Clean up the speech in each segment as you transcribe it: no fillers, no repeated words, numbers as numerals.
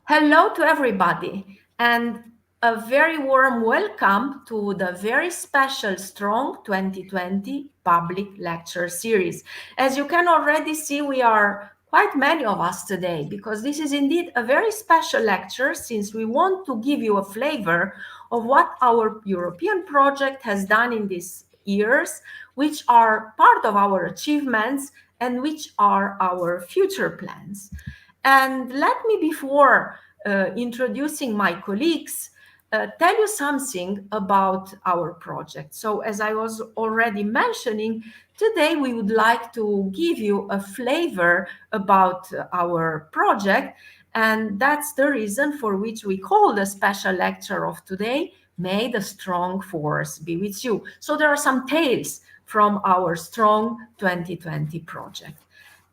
Hello to everybody, and a very warm welcome to the very special Strong 2020 public lecture series. As you can already see, we are quite many of us today because this is indeed a very special lecture since we want to give you a flavor of what our European project has done in these years, which are part of our achievements and which are our future plans. And let me, before introducing my colleagues, tell you something about our project. So, as I was already mentioning, today we would like to give you a flavor about our project, and that's the reason for which we call the special lecture of today, May the Strong Force Be With You. So, there are some tales from our Strong 2020 project.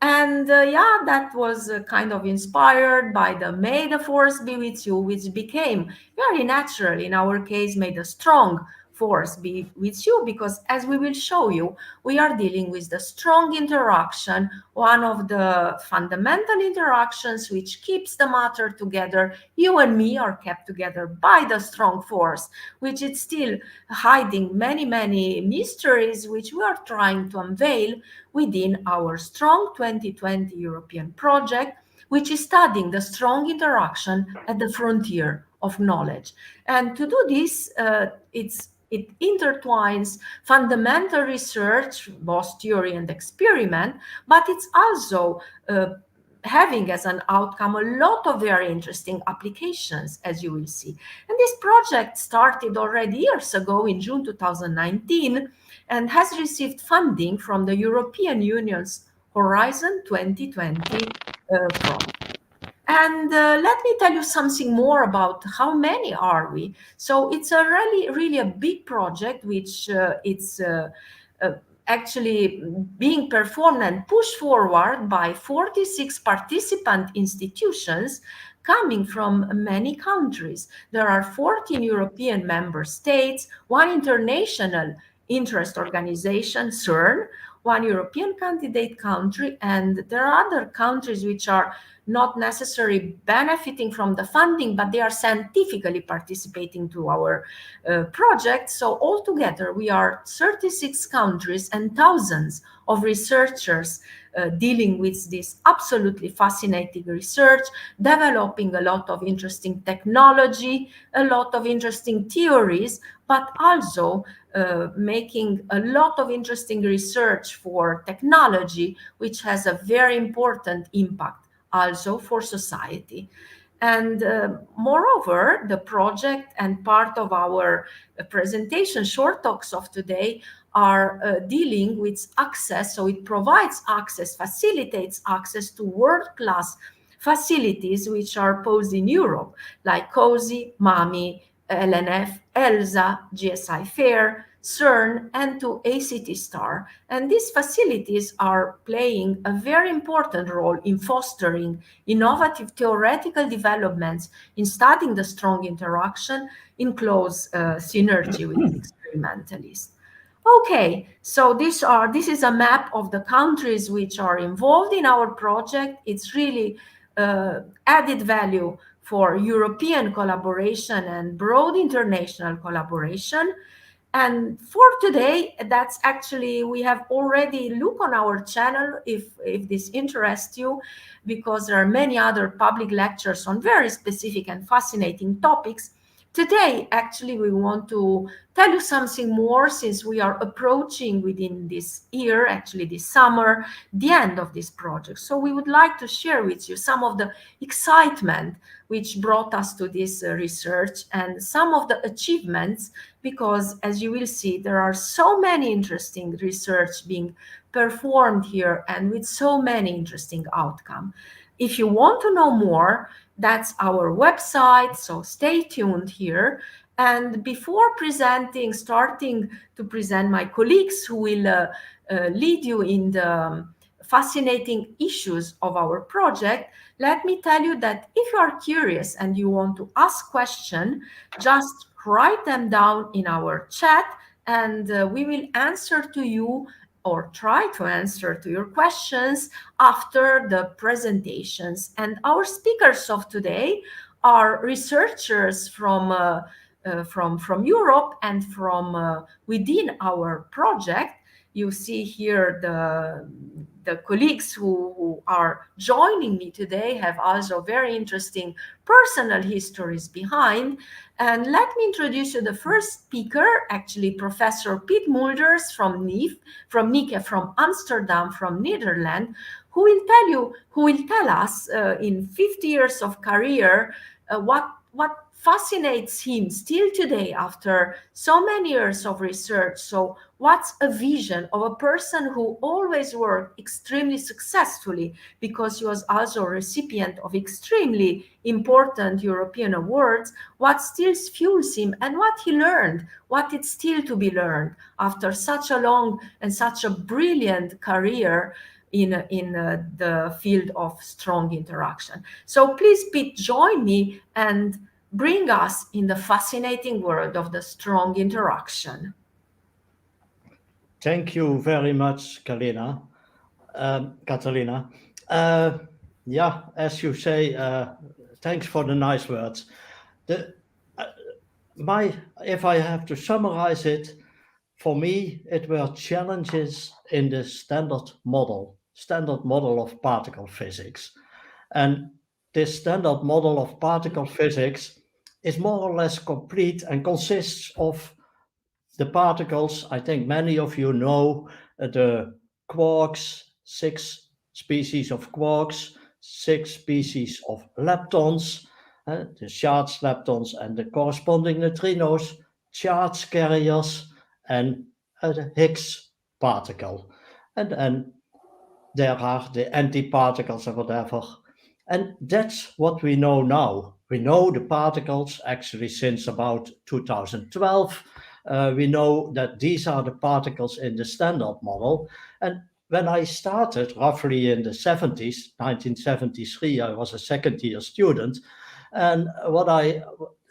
And yeah, that was kind of inspired by the May the Force Be With You, which became very natural. In our case, May the Strong Force Be With You, because as we will show you, we are dealing with the strong interaction, one of the fundamental interactions which keeps the matter together. You and me are kept together by the strong force, which is still hiding many, many mysteries, which we are trying to unveil within our Strong 2020 European project, which is studying the strong interaction at the frontier of knowledge. And to do this, it intertwines fundamental research, both theory and experiment, but it's also having as an outcome a lot of very interesting applications, as you will see. And this project started already years ago in June 2019 and has received funding from the European Union's Horizon 2020 project. And let me tell you something more about how many are we. So it's a really a big project, which it's uh, actually being performed and pushed forward by 46 participant institutions coming from many countries. There are 14 European member states, one international interest organization, CERN, one European candidate country, and there are other countries which are not necessarily benefiting from the funding, but they are scientifically participating to our project. So altogether, we are 36 countries and thousands of researchers dealing with this absolutely fascinating research, developing a lot of interesting technology, a lot of interesting theories, but also making a lot of interesting research for technology, which has a very important impact also for society. And moreover, the project and part of our presentation, short talks of today, are dealing with access. So it provides access, facilitates access to world-class facilities which are posed in Europe, like COSI, MAMI, LNF, ELSA, GSI FAIR, CERN, and to ACT STAR. And these facilities are playing a very important role in fostering innovative theoretical developments in studying the strong interaction in close synergy with experimentalists. Okay, so this is a map of the countries which are involved in our project. It's really added value for European collaboration and broad international collaboration. And for today, that's actually, we have already look on our channel if this interests you, because there are many other public lectures on very specific and fascinating topics. Today, actually, we want to tell you something more since we are approaching within this year, actually this summer, the end of this project. So we would like to share with you some of the excitement which brought us to this research and some of the achievements, because as you will see, there are so many interesting research being performed here and with so many interesting outcomes. If you want to know more, that's our website, so stay tuned here. And before starting to present my colleagues who will lead you in the fascinating issues of our project, let me tell you that if you are curious and you want to ask questions, just write them down in our chat and we will answer to you or try to answer to your questions after the presentations. And our speakers of today are researchers from Europe and from within our project. You see here the colleagues who are joining me today have also very interesting personal histories behind. And let me introduce you the first speaker, actually Professor Piet Mulders from NICE, from Amsterdam, from Netherlands, who will tell us in 50 years of career what fascinates him still today after so many years of research. So what's a vision of a person who always worked extremely successfully, because he was also a recipient of extremely important European awards, what still fuels him and what he learned, what is still to be learned after such a long and such a brilliant career in the field of strong interaction. So please, Pete, join me and bring us in the fascinating world of the strong interaction. Thank you very much, Catalina. Yeah, as you say, thanks for the nice words. If I have to summarize it, for me, it were challenges in the standard model of particle physics. And this standard model of particle physics is more or less complete and consists of the particles. I think many of you know the quarks, 6 species of quarks, 6 species of leptons, the charged leptons and the corresponding neutrinos, charge carriers, and the Higgs particle. And then there are the antiparticles or whatever. And that's what we know now. We know the particles actually since about 2012. We know that these are the particles in the standard model. And when I started roughly in the 70s, 1973, I was a second year student. And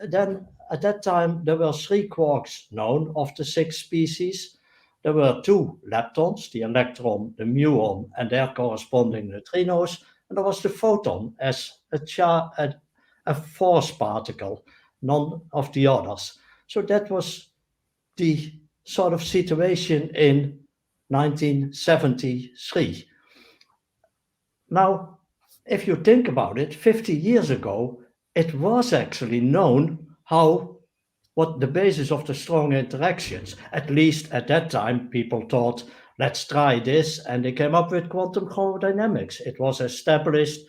then at that time, there were 3 quarks known of the 6 species. There were 2 leptons, the electron, the muon, and their corresponding neutrinos. And there was the photon as a force particle, none of the others. So that was the sort of situation in 1973. Now, if you think about it, 50 years ago, it was actually known what the basis of the strong interactions. At least at that time, people thought, let's try this, and they came up with quantum chromodynamics. It was established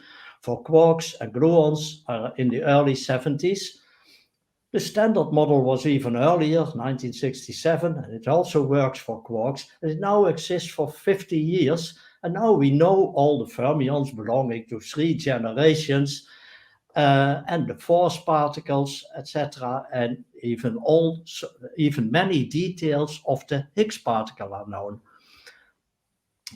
for quarks and gluons in the early 70s. The standard model was even earlier, 1967, and it also works for quarks. It now exists for 50 years, and now we know all the fermions belonging to 3 generations, and the force particles, etc., and even many details of the Higgs particle are known.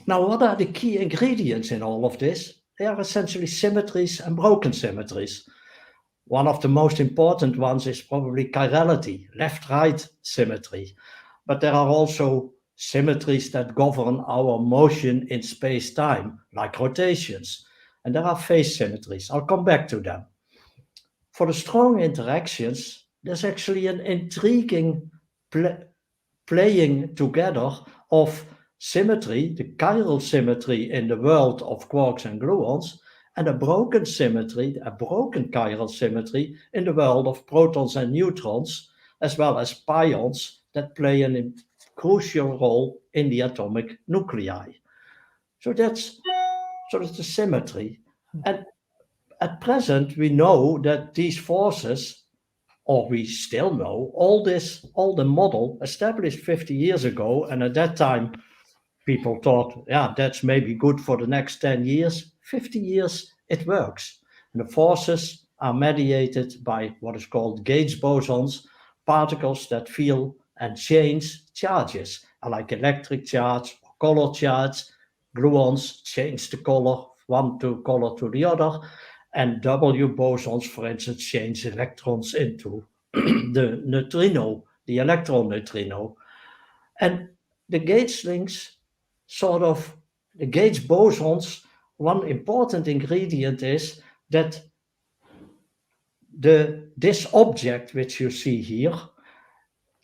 Now, what are the key ingredients in all of this? They are essentially symmetries and broken symmetries. One of the most important ones is probably chirality, left-right symmetry. But there are also symmetries that govern our motion in space-time, like rotations. And there are phase symmetries. I'll come back to them. For the strong interactions, there's actually an intriguing playing together of symmetry, the chiral symmetry in the world of quarks and gluons, and a broken chiral symmetry in the world of protons and neutrons, as well as pions that play a crucial role in the atomic nuclei. So that's the symmetry. And at present, we know that these forces, or we still know, all the model established 50 years ago, and at that time, people thought, yeah, that's maybe good for the next 10 years. 50 years, it works. And the forces are mediated by what is called gauge bosons, particles that feel and change charges, like electric charge or color charge. Gluons change the color, one color to the other, and W bosons, for instance, change electrons into the neutrino, the electron neutrino. And the gauge links sort of the gauge bosons, one important ingredient is that this object which you see here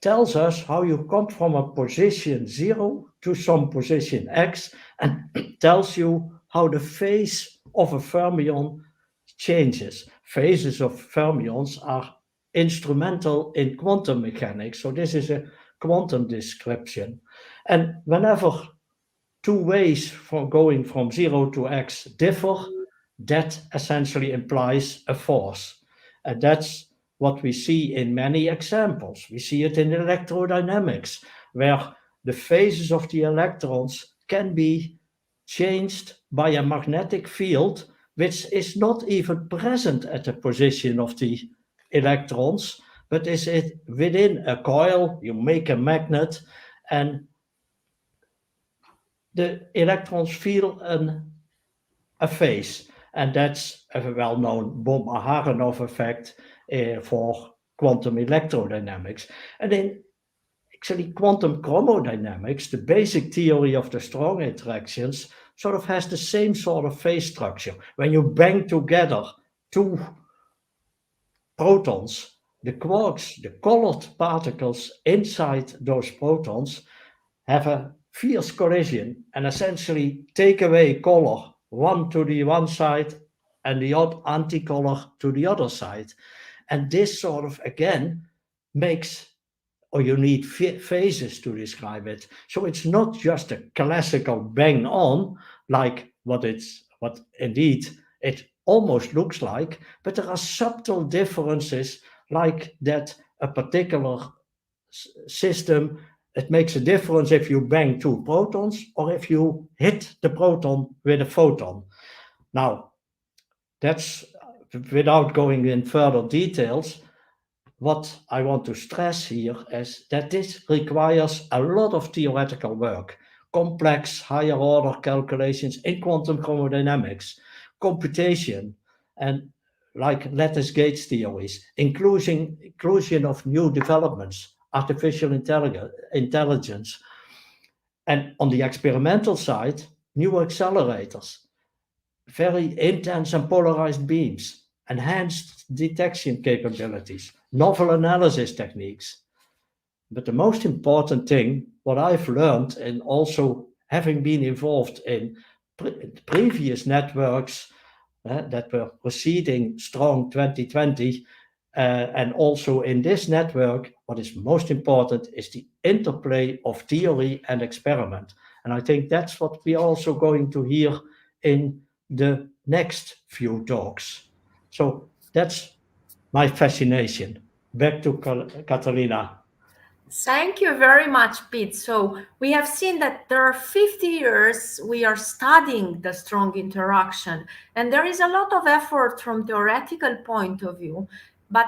tells us how you come from a position 0 to some position x, and tells you how the phase of a fermion changes. Phases of fermions are instrumental in quantum mechanics, so this is a quantum description. And whenever two ways for going from 0 to x differ, that essentially implies a force. And that's what we see in many examples. We see it in electrodynamics, where the phases of the electrons can be changed by a magnetic field which is not even present at the position of the electrons, but is it within a coil. You make a magnet, and the electrons feel a phase. And that's a well-known Bohm-Aharonov effect for quantum electrodynamics. And in actually quantum chromodynamics, the basic theory of the strong interactions sort of has the same sort of phase structure. When you bang together two protons, the quarks, the colored particles inside those protons, have a fierce collision and essentially take away color, one to the one side and the anti-color to the other side. And this sort of, again, makes, or you need phases to describe it. So it's not just a classical bang on, like what indeed it almost looks like, but there are subtle differences, like that a particular system, it makes a difference if you bang two protons or if you hit the proton with a photon. Now, that's, without going in further details, what I want to stress here is that this requires a lot of theoretical work, complex higher order calculations in quantum chromodynamics, computation, and like lattice gauge theories, inclusion of new developments, artificial intelligence, and on the experimental side, new accelerators, very intense and polarized beams, enhanced detection capabilities, novel analysis techniques. But the most important thing, what I've learned, and also having been involved in previous networks that were preceding Strong 2020, and also in this network, what is most important is the interplay of theory and experiment. And I think that's what we're also going to hear in the next few talks. So that's my fascination. Back to Catalina. Thank you very much, Pete. So we have seen that there are 50 years we are studying the strong interaction, and there is a lot of effort from theoretical point of view, but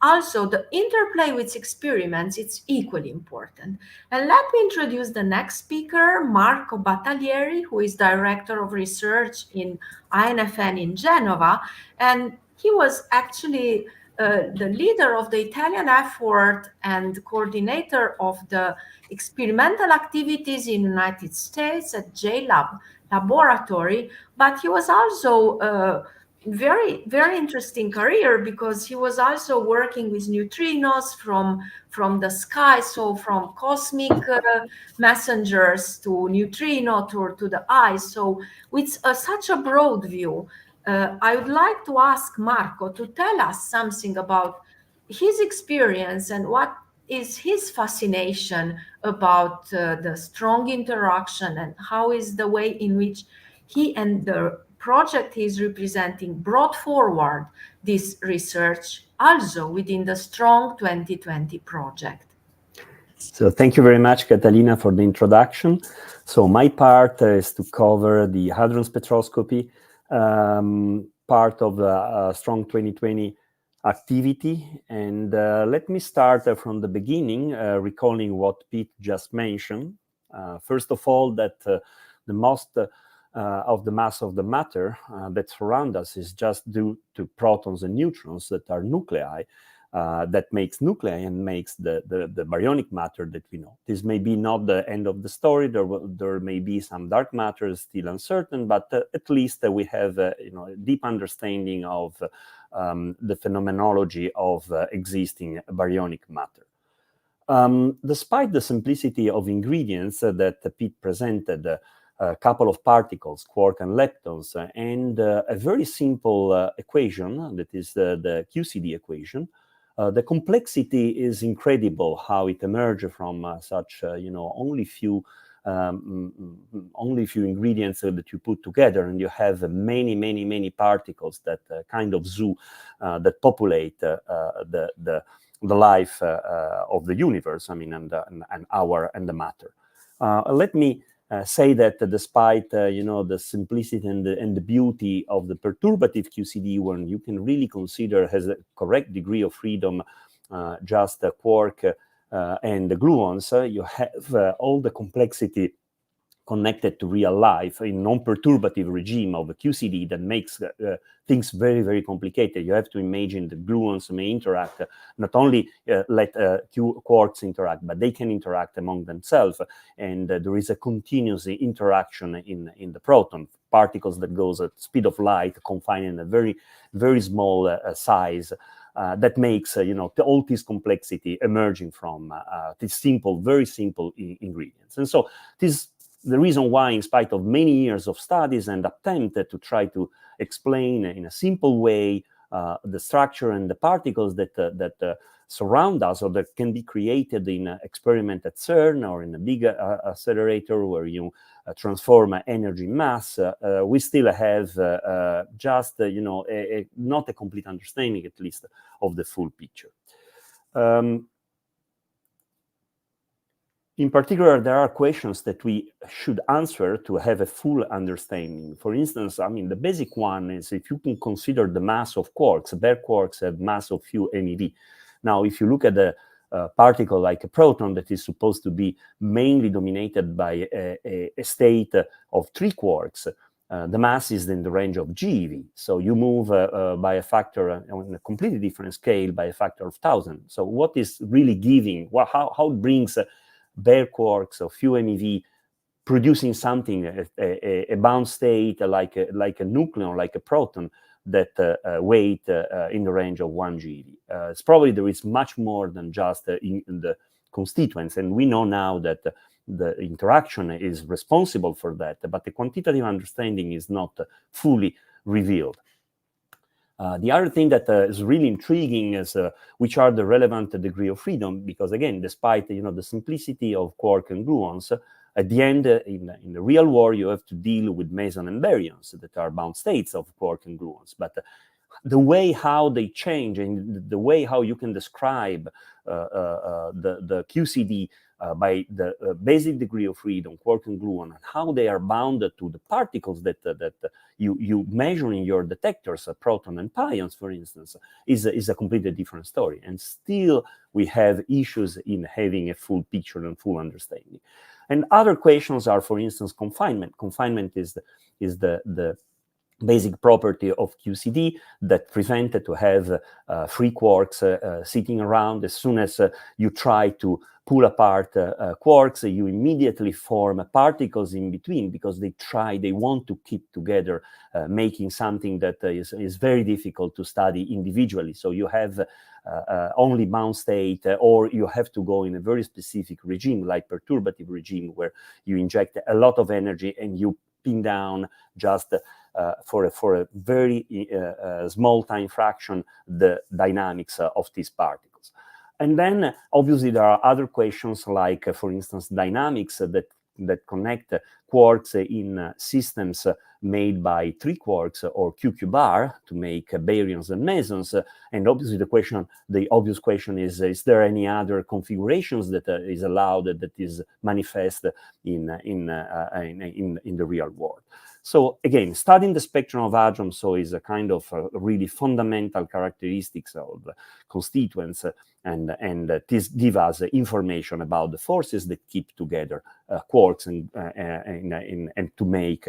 also the interplay with experiments, it's equally important. And let me introduce the next speaker, Marco Battaglieri, who is Director of Research in INFN in Genova, and he was actually the leader of the Italian effort and coordinator of the experimental activities in the United States at JLab laboratory, but he was also very, very interesting career because he was also working with neutrinos from the sky, so from cosmic messengers to neutrino to the eye. So with such a broad view, I would like to ask Marco to tell us something about his experience and what is his fascination about the strong interaction, and how is the way in which he and the project he's representing brought forward this research also within the Strong 2020 project. So thank you very much, Catalina, for the introduction. So my part is to cover the hadron spectroscopy part of the Strong 2020 activity. And let me start from the beginning, recalling what Pete just mentioned. First of all, that the most of the mass of the matter that surrounds us is just due to protons and neutrons that are nuclei. that makes nuclei and makes the baryonic matter that we know. This may be not the end of the story. There may be some dark matter still uncertain, but at least we have a deep understanding of the phenomenology of existing baryonic matter. Despite the simplicity of ingredients that Pete presented, a couple of particles, quark and leptons, and a very simple equation that is the QCD equation, the complexity is incredible how it emerged from such only few ingredients that you put together, and you have many particles that kind of zoo that populate the life of the universe. I mean, and the matter. Let me say that despite the simplicity and the beauty of the perturbative QCD, when you can really consider has a correct degree of freedom just a quark and the gluons, you have all the complexity connected to real life in non-perturbative regime of a QCD that makes things very complicated. You have to imagine the gluons may interact, not only let quarks interact, but they can interact among themselves, and there is a continuous interaction in the proton particles that goes at speed of light, confined in a very small size. That makes all this complexity emerging from these very simple ingredients. And so this the reason why, in spite of many years of studies and attempted to try to explain in a simple way the structure and the particles that surround us, or that can be created in an experiment at CERN or in a big accelerator where you transform energy mass, we still have just not a complete understanding, at least, of the full picture. In particular, there are questions that we should answer to have a full understanding. For instance, I mean, the basic one is if you can consider the mass of quarks. Bare quarks have mass of few MeV. Now, if you look at a particle like a proton that is supposed to be mainly dominated by a state of 3 quarks, the mass is in the range of GeV. So you move by a factor on a completely different scale, by a factor of 1,000. So what is really giving? Well, how it brings bare quarks of few MeV producing something, a bound state like a nucleon, like a proton, that weight in the range of 1 GeV. It's probably there is much more than just in the constituents, and we know now that the interaction is responsible for that, but the quantitative understanding is not fully revealed. The other thing that is really intriguing is which are the relevant degree of freedom, because again, despite the simplicity of quark and gluons, at the end, in the real world, you have to deal with meson and baryons that are bound states of quark and gluons. But the way how they change and the way how you can describe the QCD by the basic degree of freedom, quark and gluon, and how they are bounded to the particles that you measure in your detectors, proton and pions, for instance, is a completely different story. And still, we have issues in having a full picture and full understanding. And other questions are, for instance, confinement. Confinement is the basic property of QCD that prevented to have free quarks sitting around. As soon as you try to pull apart quarks, you immediately form particles in between, because they want to keep together, making something that is very difficult to study individually. So you have only bound state, or you have to go in a very specific regime, like perturbative regime, where you inject a lot of energy and you pin down just for a very small time fraction the dynamics of these particles. And then obviously there are other questions like, for instance, dynamics that connect quarks in systems made by 3 quarks or QQ bar to make baryons and mesons. And obviously the obvious question is there any other configurations that is allowed, that is manifest in the real world? So again, studying the spectrum of hadrons is a kind of really fundamental characteristics of constituents, and this gives us information about the forces that keep together quarks and to make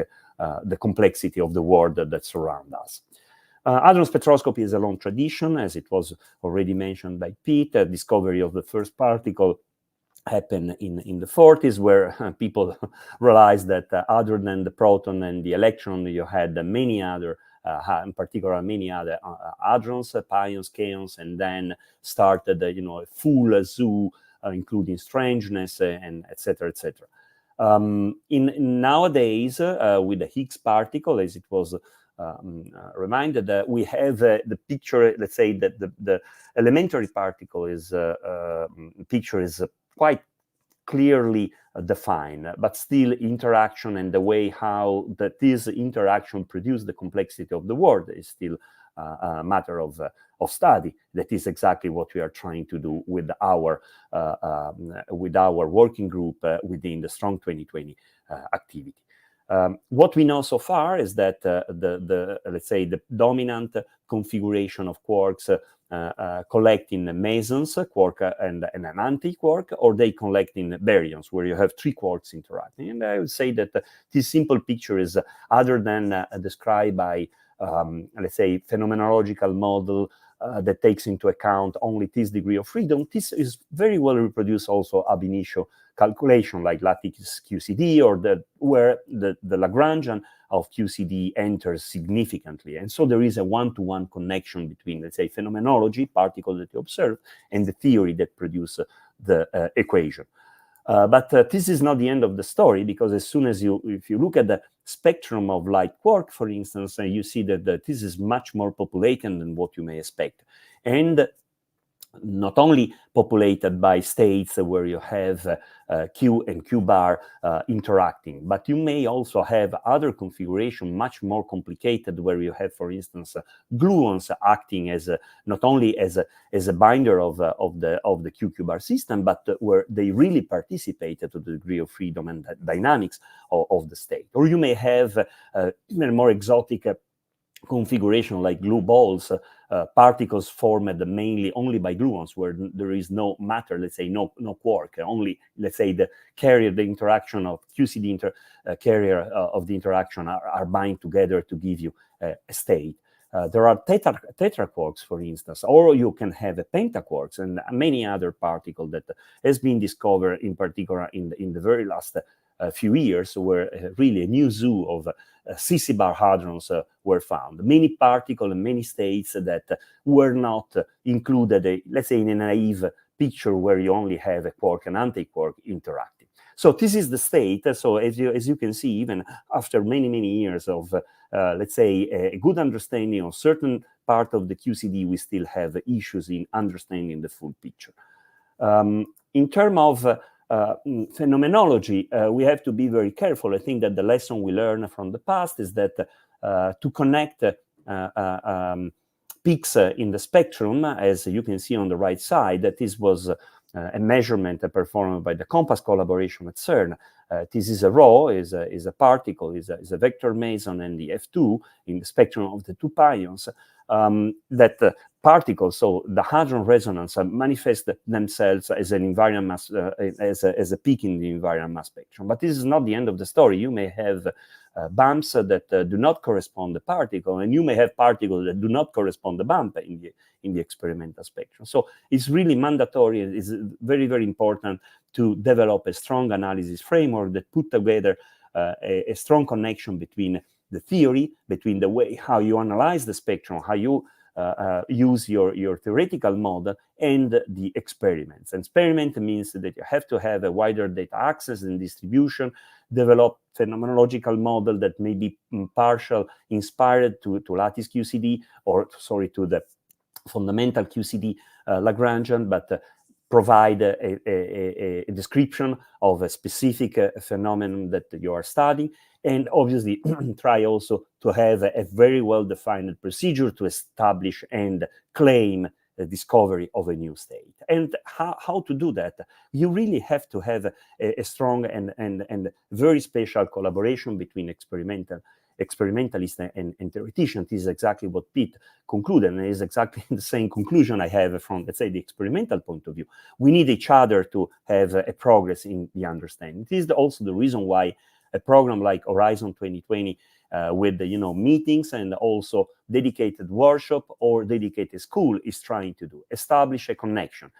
the complexity of the world that surround us. Hadron spectroscopy is a long tradition, as it was already mentioned by Pete. Discovery of the first particle happened in the 40s, where people realized that other than the proton and the electron, you had many other, in particular, many other hadrons, pions, kaons, and then started, a full zoo, including strangeness, and etc., etc. In nowadays, with the Higgs particle, as it was reminded, we have the picture. Let's say that the elementary particle is picture is quite clearly defined, but still interaction and the way how this interaction produce the complexity of the world is still a matter of study. That is exactly what we are trying to do with our working group within the Strong 2020 activity. What we know so far is that let's say the dominant configuration of quarks collect in mesons, quark and an anti-quark, or they collect in baryons, where you have three quarks interacting. And I would say that this simple picture is, other than described by, let's say, phenomenological model that takes into account only this degree of freedom, this is very well reproduced also ab initio calculation, like lattice QCD, or where the Lagrangian of QCD enters significantly. And so there is a one-to-one connection between, let's say, phenomenology, particle that you observe, and the theory that produces the equation. But this is not the end of the story, because as soon as if you look at the spectrum of light quark, for instance, you see that this is much more populated than what you may expect. And not only populated by states where you have Q and Q bar interacting, but you may also have other configuration much more complicated, where you have, for instance, gluons acting as not only as a binder of the Q bar system, but where they really participate to the degree of freedom and dynamics of the state. Or you may have even more exotic configuration, like glue balls, particles formed mainly only by gluons, where there is no matter, let's say no quark, only, let's say, the carrier, the interaction of QCD carrier of the interaction are bind together to give you a state. There are tetraquarks, for instance, or you can have a pentaquarks and many other particles that has been discovered, in particular in the very last few years, where really a new zoo of ccbar hadrons were found. Many particles and many states that were not included, let's say, in a naive picture where you only have a quark and anti-quark interacting. So this is the state. So as you can see, even after many years of, let's say, a good understanding of certain part of the QCD, we still have issues in understanding the full picture. In terms of phenomenology, we have to be very careful. I think that the lesson we learned from the past is that to connect peaks in the spectrum, as you can see on the right side, that this was a measurement performed by the COMPASS collaboration at CERN. This is a rho, is a particle, is a vector meson, and the F2 in the spectrum of the two pions. That particles, so the hadron resonance, manifest themselves as an invariant mass, as a peak in the invariant mass spectrum. But this is not the end of the story. You may have bumps that do not correspond to the particle, and you may have particles that do not correspond to bump in the experimental spectrum. So it's really mandatory. It's very important to develop a strong analysis framework that put together a strong connection between the theory, between the way how you analyze the spectrum, how you use your theoretical model, and the experiments. And experiment means that you have to have a wider data access and distribution, develop phenomenological model that may be partial inspired to lattice QCD, or sorry, to the fundamental QCD Lagrangian, but provide a description of a specific phenomenon that you are studying, and obviously try also to have a very well-defined procedure to establish and claim the discovery of a new state. And how to do that? You really have to have a strong and very special collaboration between experimentalist and theoretician. This is exactly what Pete concluded, and it is exactly the same conclusion I have from, let's say, the experimental point of view. We need each other to have a progress in the understanding. This is also the reason why a program like Horizon 2020 with meetings and also dedicated workshop or dedicated school is trying to do. Establish a connection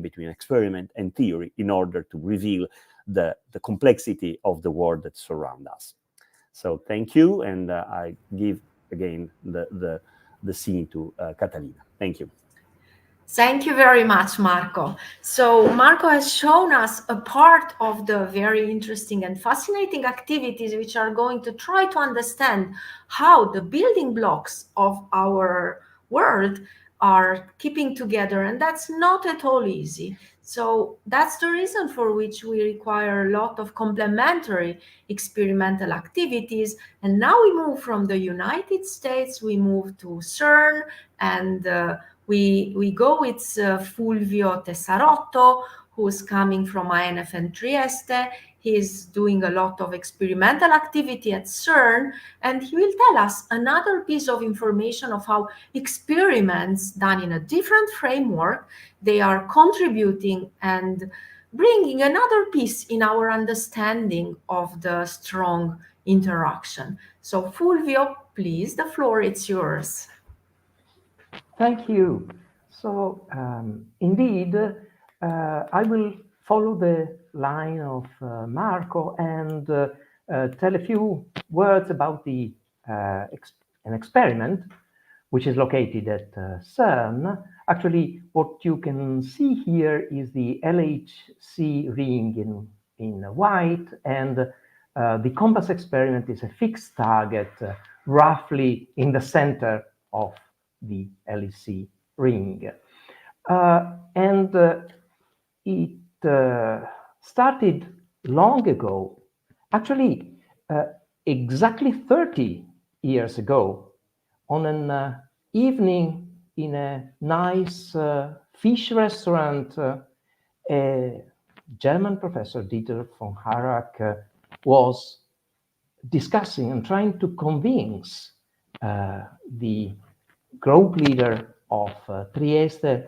between experiment and theory in order to reveal the complexity of the world that surrounds us. So thank you, and I give again the scene to Catalina. Thank you. Thank you very much, Marco. So Marco has shown us a part of the very interesting and fascinating activities which are going to try to understand how the building blocks of our world are keeping together, and that's not at all easy. So that's the reason for which we require a lot of complementary experimental activities. And now we move from the United States, we move to CERN, and we go with Fulvio Tessarotto, who's coming from INFN Trieste. He's doing a lot of experimental activity at CERN, and he will tell us another piece of information of how experiments done in a different framework, they are contributing and bringing another piece in our understanding of the strong interaction. So Fulvio, please, the floor is yours. Thank you. So indeed, I will follow the line of Marco and tell a few words about an experiment which is located at CERN. Actually, what you can see here is the LHC ring in white, and the COMPASS experiment is a fixed target roughly in the center of the LHC ring. And it started long ago, actually exactly 30 years ago, on an evening in a nice fish restaurant. A German professor, Dieter von Harrach, was discussing and trying to convince the group leader of Trieste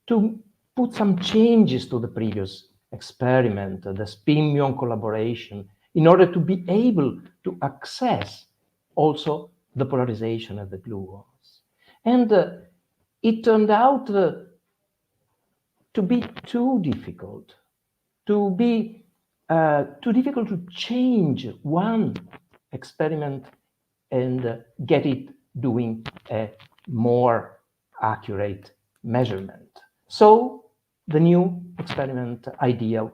to put some changes to the previous experiment, the spin-muon collaboration, in order to be able to access also the polarization of the gluons. And it turned out to be too difficult to change one experiment and get it doing a more accurate measurement. So the new experiment idea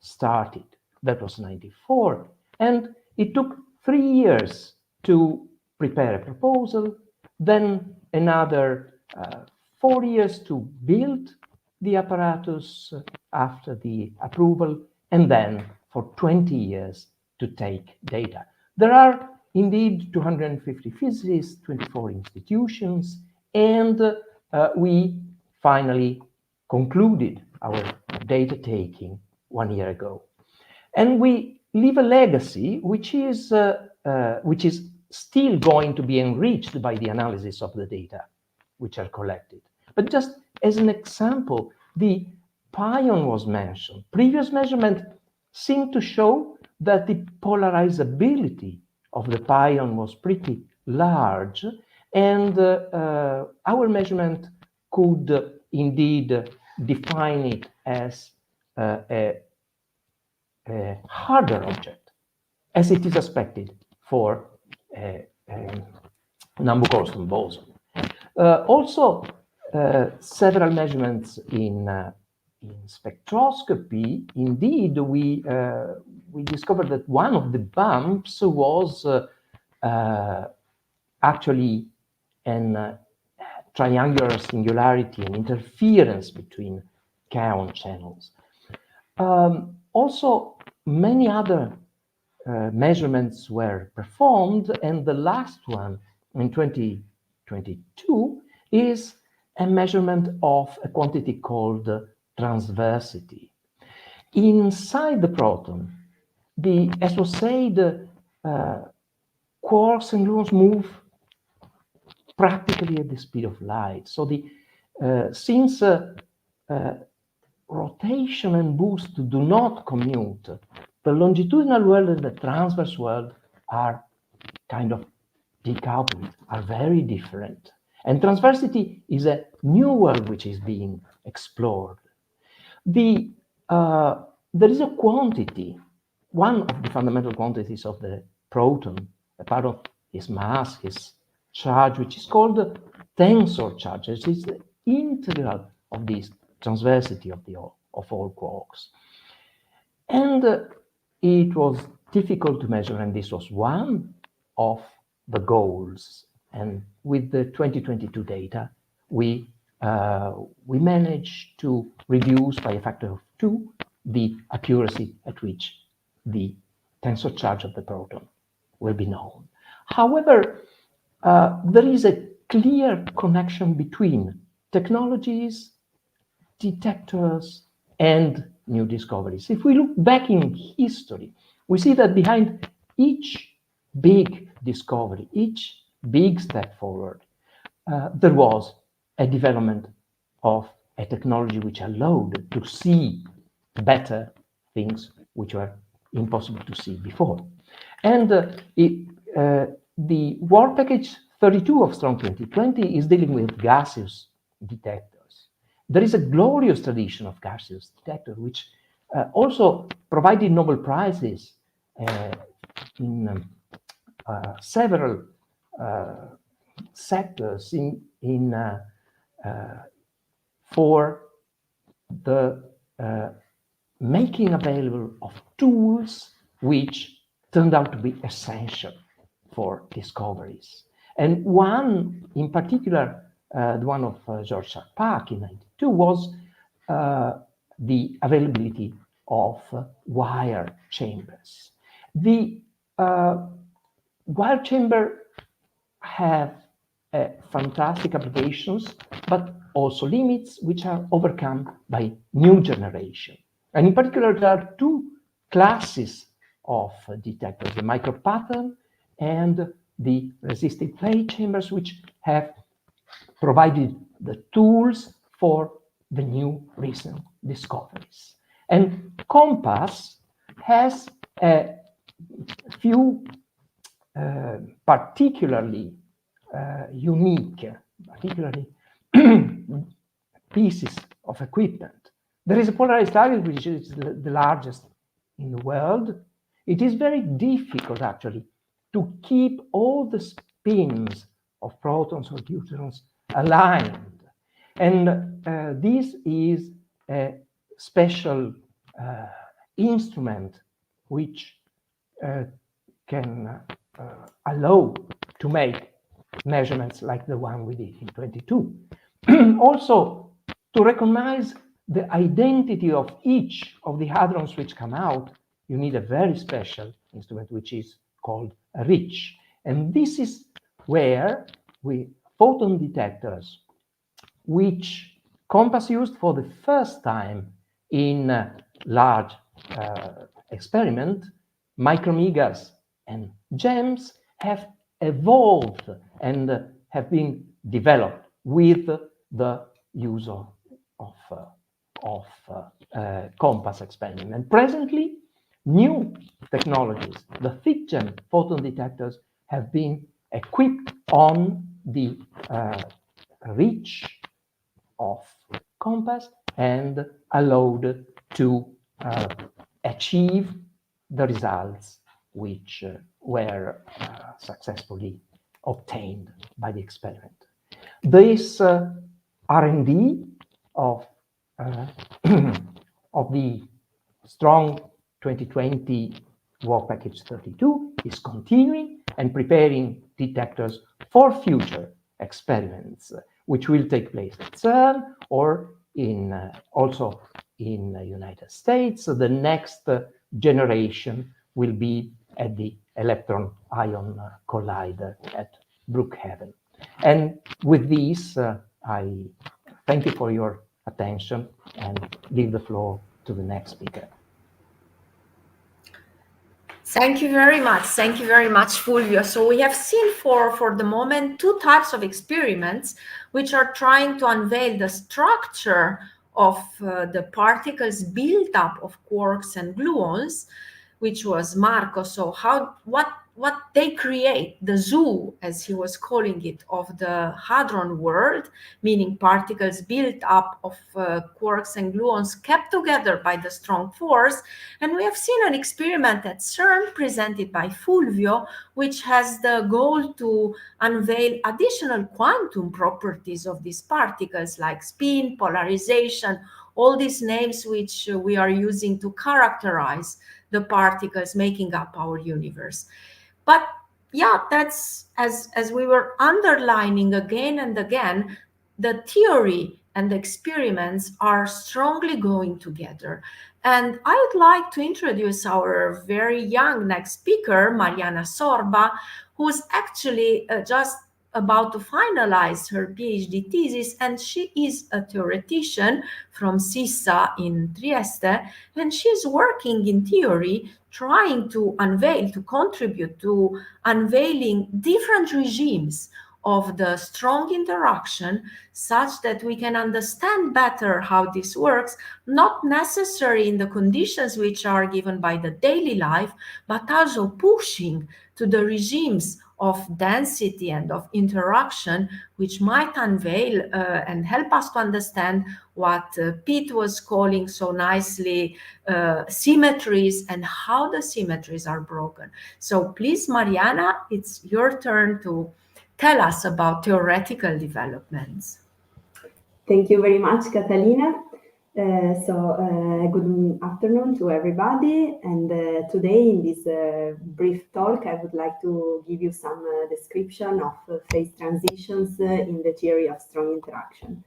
started. That was 94. And it took 3 years to prepare a proposal, then another 4 years to build the apparatus after the approval, and then for 20 years to take data. There are indeed 250 physicists, 24 institutions, and we finally concluded our data taking 1 year ago. And we leave a legacy which is still going to be enriched by the analysis of the data which are collected. But just as an example, the pion was mentioned. Previous measurement seemed to show that the polarizability of the pion was pretty large, and our measurement could indeed define it as a harder object, as it is expected for Nambu-Goldstone boson. Also, several measurements in spectroscopy, indeed, we discovered that one of the bumps was actually a triangular singularity, an interference between kaon channels. Also, many other measurements were performed, and the last one in 2022 is a measurement of a quantity called transversity. Inside the proton, as was said, quarks and gluons move practically at the speed of light. So since rotation and boost do not commute, the longitudinal world and the transverse world are kind of decoupling are very different. And transversity is a new world which is being explored. There is a quantity, one of the fundamental quantities of the proton, a part of his mass, his charge, which is called the tensor charge. It is the integral of this transversity of all quarks. And it was difficult to measure, and this was one of the goals. And with the 2022 data, we managed to reduce by a factor of 2 the accuracy at which the tensor charge of the proton will be known. However, there is a clear connection between technologies, detectors, and new discoveries. If we look back in history, we see that behind each big discovery, each big step forward, there was a development of a technology which allowed to see better things which were impossible to see before. And the Work Package 32 of Strong 2020 is dealing with gaseous detectors. There is a glorious tradition of gaseous detectors, which also provided Nobel Prizes in several sectors for the making available of tools which turned out to be essential for discoveries. And one in particular, the one of George Charpak in 1992, was the availability of wire chambers. The wire chamber have fantastic applications, but also limits which are overcome by new generation. And in particular, there are two classes of detectors, the micropattern and the resistive phase chambers, which have provided the tools for the new recent discoveries. And COMPASS has a few particularly unique, particularly pieces of equipment. There is a polarized target, which is the largest in the world. It is very difficult, actually, to keep all the spins of protons or deuterons aligned. And this is a special instrument which can allow to make measurements like the one we did in 22. Also, to recognize the identity of each of the hadrons which come out, you need a very special instrument which is called a RICH. And this is where photon detectors, which COMPASS used for the first time in a large experiment, micromegas and GEMS have evolved and have been developed with the use of COMPASS experiment. And presently, new technologies, the thick-gem photon detectors, have been equipped on the RICH of COMPASS and allowed to achieve the results which were successfully obtained by the experiment. This R&D of the Strong 2020 Work Package 32 is continuing and preparing detectors for future experiments, which will take place at CERN or also in the United States. So the next generation will be at the Electron Ion Collider at Brookhaven. And with this, I thank you for your attention and leave the floor to the next speaker. Thank you very much. Thank you very much, Fulvio. So we have seen for the moment two types of experiments which are trying to unveil the structure of the particles built up of quarks and gluons, which was Marco. So what what they create, the zoo, as he was calling it, of the hadron world, meaning particles built up of quarks and gluons kept together by the strong force. And we have seen an experiment at CERN presented by Fulvio, which has the goal to unveil additional quantum properties of these particles, like spin, polarization, all these names which we are using to characterize the particles making up our universe. But yeah, that's as we were underlining again and again, the theory and the experiments are strongly going together. And I would like to introduce our very young next speaker, Mariana Sorba, who's actually just about to finalize her PhD thesis, and she is a theoretician from SISA in Trieste, and she's working in theory, trying to unveil, to contribute to unveiling different regimes of the strong interaction such that we can understand better how this works, not necessarily in the conditions which are given by the daily life, but also pushing to the regimes of density and of interaction, which might unveil and help us to understand what Pete was calling so nicely symmetries and how the symmetries are broken. So please, Mariana, it's your turn to tell us about theoretical developments. Thank you very much, Catalina. Good afternoon to everybody. And today in this brief talk, I would like to give you some description of phase transitions in the theory of strong interaction.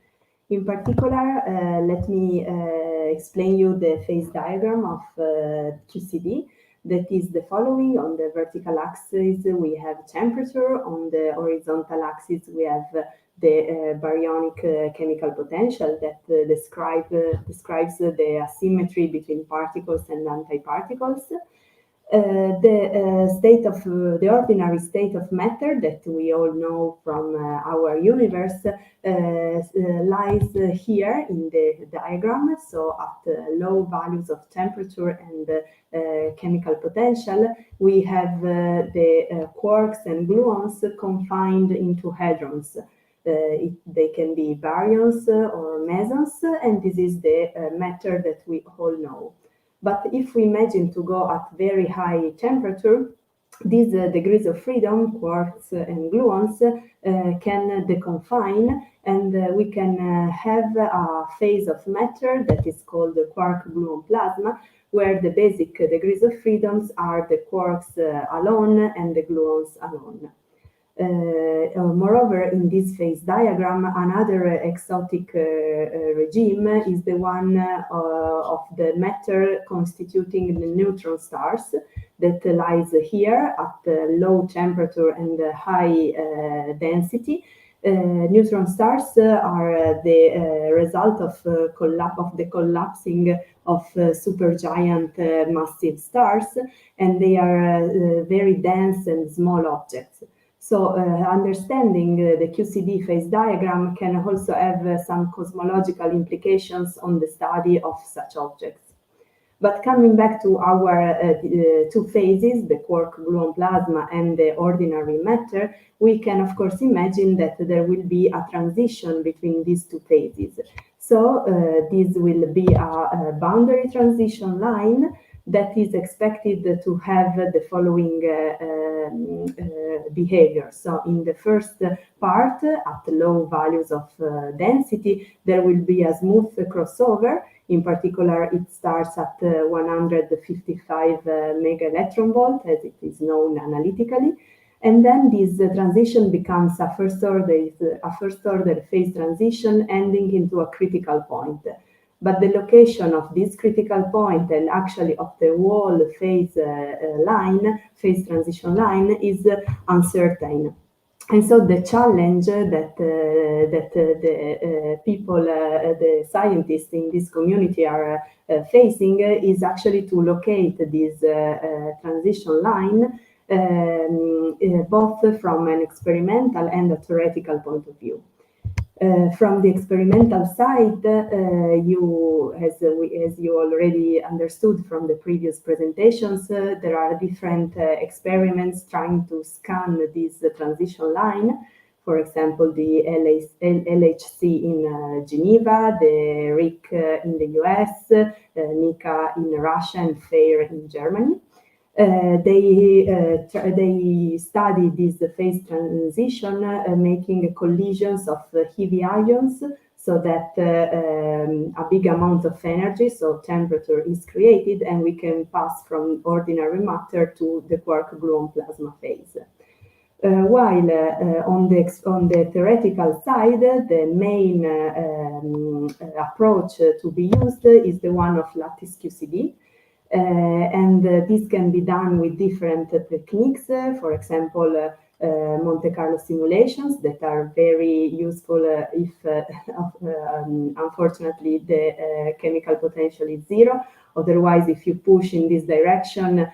In particular, let me explain you the phase diagram of QCD. That is the following. On the vertical axis, we have temperature. On the horizontal axis, we have the baryonic chemical potential that describes the asymmetry between particles and antiparticles. The ordinary state of matter that we all know from our universe lies here in the diagram. So at low values of temperature and chemical potential, we have the quarks and gluons confined into hadrons. They can be baryons or mesons, and this is the matter that we all know. But if we imagine to go at very high temperature, these degrees of freedom, quarks and gluons, can deconfine, and we can have a phase of matter that is called the quark-gluon plasma, where the basic degrees of freedoms are the quarks alone and the gluons alone. Moreover, in this phase diagram, another exotic regime is the one of the matter constituting the neutron stars that lies here at low temperature and high density. Neutron stars are the result of the collapsing of supergiant massive stars, and they are very dense and small objects. So understanding the QCD phase diagram can also have some cosmological implications on the study of such objects. But coming back to our two phases, the quark-gluon plasma and the ordinary matter, we can of course imagine that there will be a transition between these two phases. So this will be a boundary transition line that is expected to have the following behavior. So in the first part, at low values of density, there will be a smooth crossover. In particular, it starts at 155 mega electron volt, as it is known analytically. And then this transition becomes a first order phase transition ending into a critical point. But the location of this critical point and actually of the whole phase transition line is uncertain. And so the challenge that the people, the scientists in this community are facing is actually to locate this transition line both from an experimental and a theoretical point of view. From the experimental side, as you already understood from the previous presentations, there are different experiments trying to scan this transition line. For example, the LHC in Geneva, the RIC in the US, NICA in Russia, and FAIR in Germany. They studied this phase transition, making collisions of heavy ions so that a big amount of energy, so temperature, is created, and we can pass from ordinary matter to the quark-gluon plasma phase. While on the theoretical side, the main approach to be used is the one of lattice QCD. And this can be done with different techniques, for example, Monte Carlo simulations that are very useful if, unfortunately, the chemical potential is zero. Otherwise, if you push in this direction,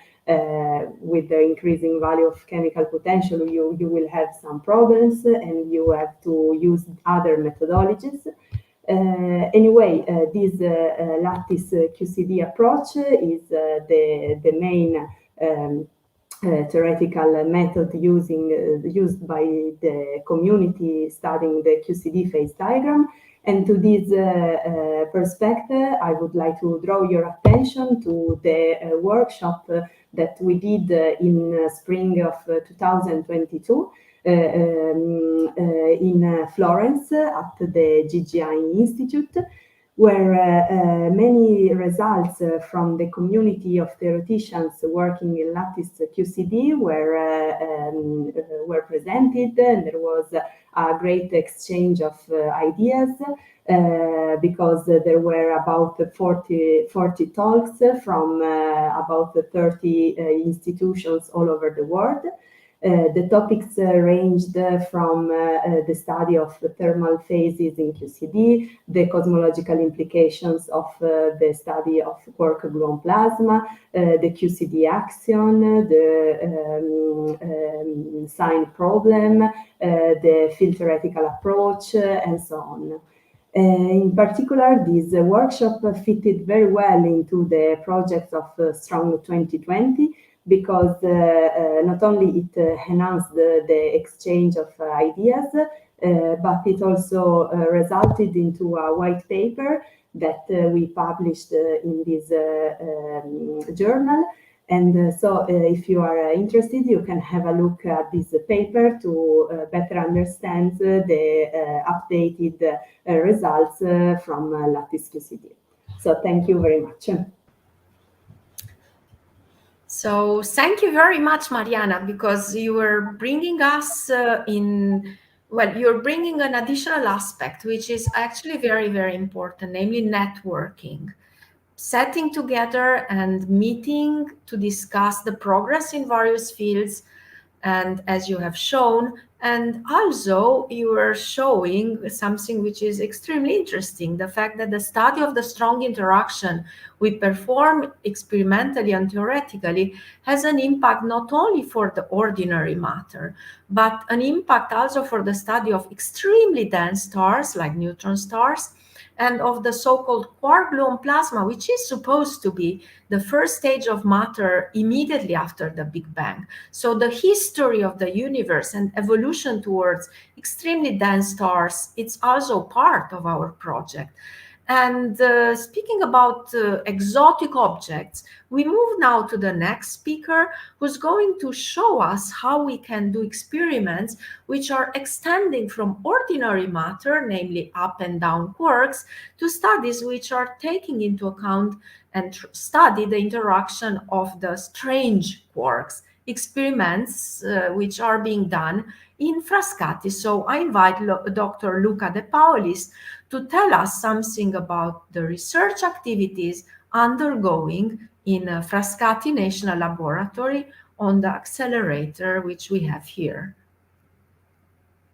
with the increasing value of chemical potential, you will have some problems and you have to use other methodologies. Anyway, this lattice QCD approach is the main theoretical method used by the community studying the QCD phase diagram. And to this perspective, I would like to draw your attention to the workshop that we did in spring of 2022 in Florence at the GGI Institute, where many results from the community of theoreticians working in lattice QCD were presented, and there was a great exchange of ideas because there were about 40 talks from about 30 institutions all over the world. The topics ranged from the study of the thermal phases in QCD, the cosmological implications of the study of quark-gluon plasma, the QCD axion, the sign problem, the field theoretical approach, and so on. In particular, this workshop fitted very well into the project of Strong 2020, because not only it enhanced the exchange of ideas, but it also resulted into a white paper that we published in this journal. And so if you are interested, you can have a look at this paper to better understand the updated results from lattice QCD. So thank you very much. So thank you very much, Mariana, because you were bringing us you're bringing an additional aspect, which is actually very, very important, namely networking. Setting together and meeting to discuss the progress in various fields, and as you have shown, and also you are showing something which is extremely interesting, the fact that the study of the strong interaction we perform experimentally and theoretically has an impact not only for the ordinary matter, but an impact also for the study of extremely dense stars like neutron stars, and of the so-called quark-gluon plasma, which is supposed to be the first stage of matter immediately after the Big Bang. So the history of the universe and evolution towards extremely dense stars, it's also part of our project. And speaking about exotic objects, we move now to the next speaker, who's going to show us how we can do experiments which are extending from ordinary matter, namely up and down quarks, to studies which are taking into account and study the interaction of the strange quarks, experiments which are being done in Frascati. So I invite Dr. Luca De Paolis to tell us something about the research activities undergoing in Frascati National Laboratory on the accelerator, which we have here.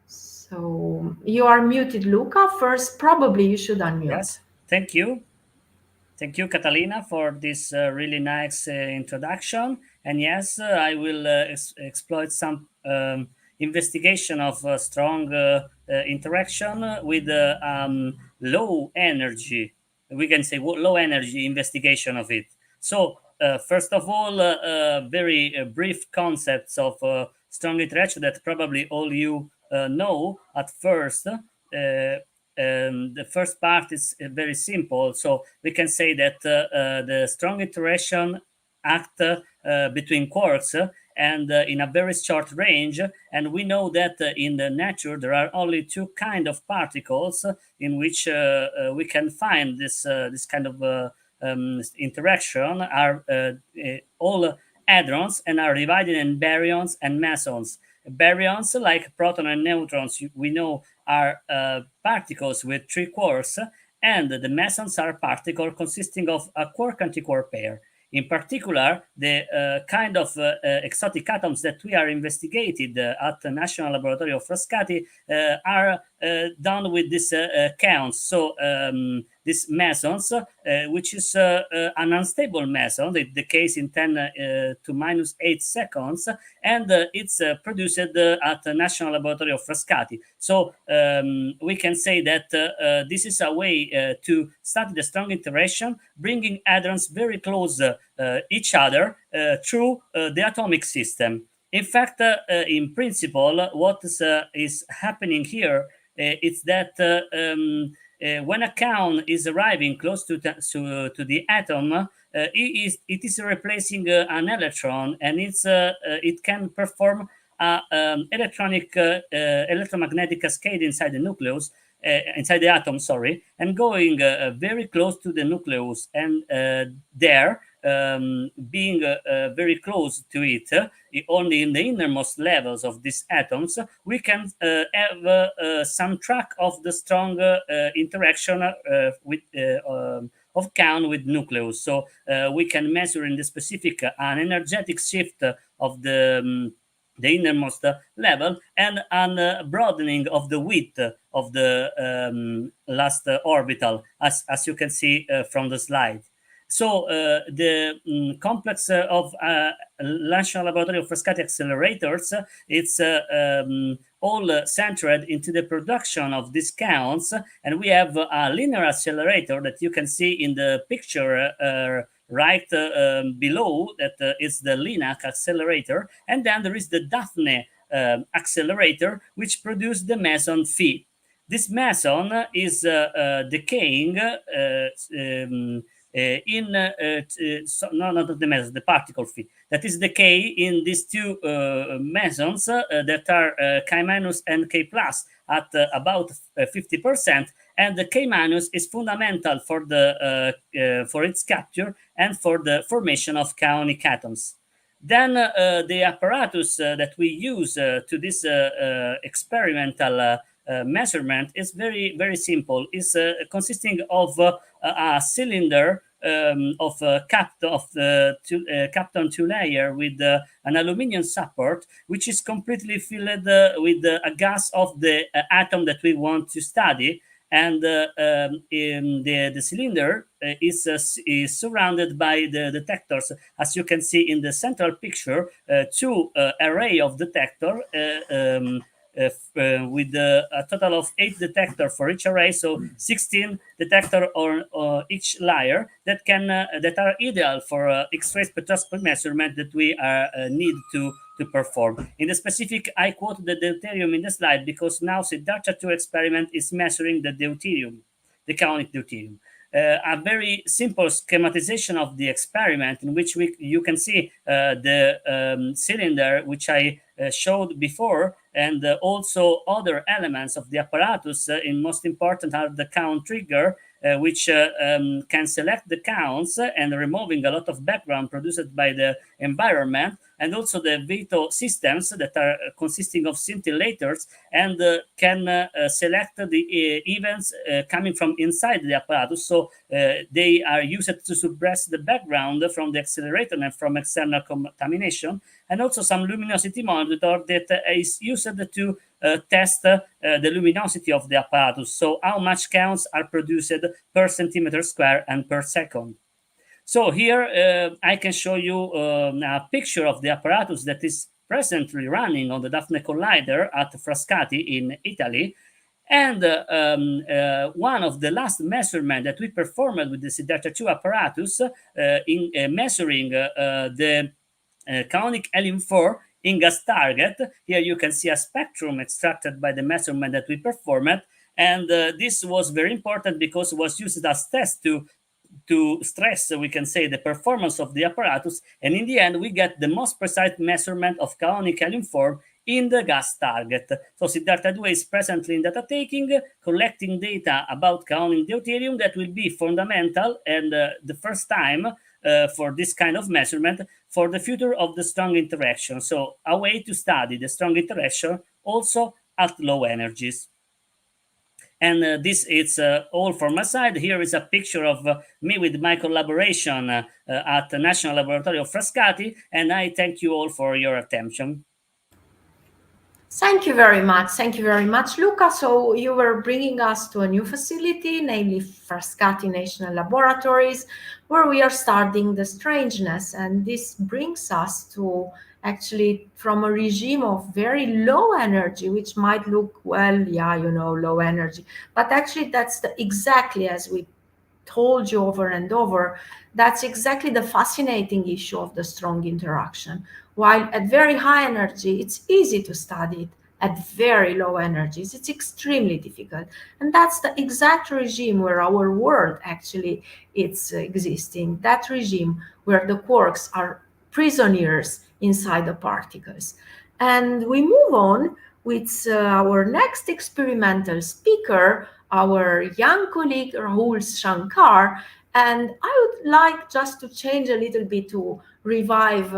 So you are muted, Luca. First, probably you should unmute. Yes, thank you. Thank you, Catalina, for this really nice introduction. And yes, I will exploit some investigation of strong interaction with low energy. We can say low energy investigation of it. So first of all, very brief concepts of strong interaction that probably all you know at first. The first part is very simple. So we can say that the strong interaction act between quarks and in a very short range. And we know that in the nature there are only two kind of particles in which we can find this kind of interaction are all hadrons and are divided in baryons and mesons. Baryons, like proton and neutrons, we know are particles with 3 quarks, and the mesons are particles consisting of a quark-antiquark pair. In particular, the kind of exotic atoms that we are investigated at the National Laboratory of Frascati are done with this counts. So this mesons, which is an unstable meson, it decays in 10 to minus 8 seconds, and it's produced at the National Laboratory of Frascati. So we can say that this is a way to study the strong interaction, bringing hadrons very close each other through the atomic system. In fact, in principle, what is happening here is that when a kaon is arriving close to the atom, it is replacing an electron, and it can perform electronic electromagnetic cascade inside the nucleus, inside the atom, sorry, and going very close to the nucleus, and there being very close to it, only in the innermost levels of these atoms, we can have some track of the strong interaction with of kaon with nucleus. So we can measure in the specific an energetic shift of the innermost level and a broadening of the width of the last orbital, as you can see from the slide. So the complex of National Laboratory of Frascati accelerators, it's all centered into the production of these kaons, and we have a linear accelerator that you can see in the picture right below, that is the LINAC accelerator, and then there is the Daphne accelerator, which produced the meson Phi. This meson is decaying not the meson, the particle Phi, that is decay in these two mesons that are K minus and K plus at about 50%, and the K minus is fundamental for the for its capture and for the formation of kaonic atoms. Then the apparatus that we use to this experimental measurement is very simple. It's consisting of a cylinder of Kapton 2 layer with an aluminum support, which is completely filled with a gas of the atom that we want to study. And in the cylinder is surrounded by the detectors, as you can see in the central picture, 2 array of detector with a total of 8 detectors for each array, so 16 detectors on each layer that are ideal for X-ray spectroscopy measurement that we need to perform. In the specific, I quote the deuterium in the slide because now Siddhartha 2 experiment is measuring the deuterium, the kaonic deuterium. A very simple schematization of the experiment in which you can see the cylinder which I showed before, and also other elements of the apparatus. In most important are the kaon trigger, which can select the kaons and removing a lot of background produced by the environment, and also the Vito systems that are consisting of scintillators and can select the events coming from inside the apparatus. So they are used to suppress the background from the accelerator and from external contamination, and also some luminosity monitor that is used to test the luminosity of the apparatus. So how much kaons are produced per centimeter square and per second. So here I can show you a picture of the apparatus that is presently running on the Daphne Collider at Frascati in Italy. And one of the last measurements that we performed with the Siddhartha 2 apparatus in measuring the canonic helium-4 in gas target. Here you can see a spectrum extracted by the measurement that we performed. And this was very important because it was used as test to stress, we can say, the performance of the apparatus. And in the end, we get the most precise measurement of canonic helium-4 in the gas target. So Siddhartha 2 is presently in data taking, collecting data about canonic deuterium that will be fundamental and the first time for this kind of measurement for the future of the strong interaction. So a way to study the strong interaction also at low energies. And this is all from my side. Here is a picture of me with my collaboration at the National Laboratory of Frascati, and I thank you all for your attention. Thank you very much. Thank you very much, Luca. So you were bringing us to a new facility, namely Frascati National Laboratories, where we are studying the strangeness. And this brings us to actually from a regime of very low energy, which might look, well, yeah, you know, low energy. But actually, that's exactly as we told you over and over, that's exactly the fascinating issue of the strong interaction. While at very high energy, it's easy to study it. At very low energies, it's extremely difficult. And that's the exact regime where our world actually is existing. That regime where the quarks are prisoners inside the particles. And we move on with our next experimental speaker, our young colleague Rahul Shankar. And I would like just to change a little bit to revive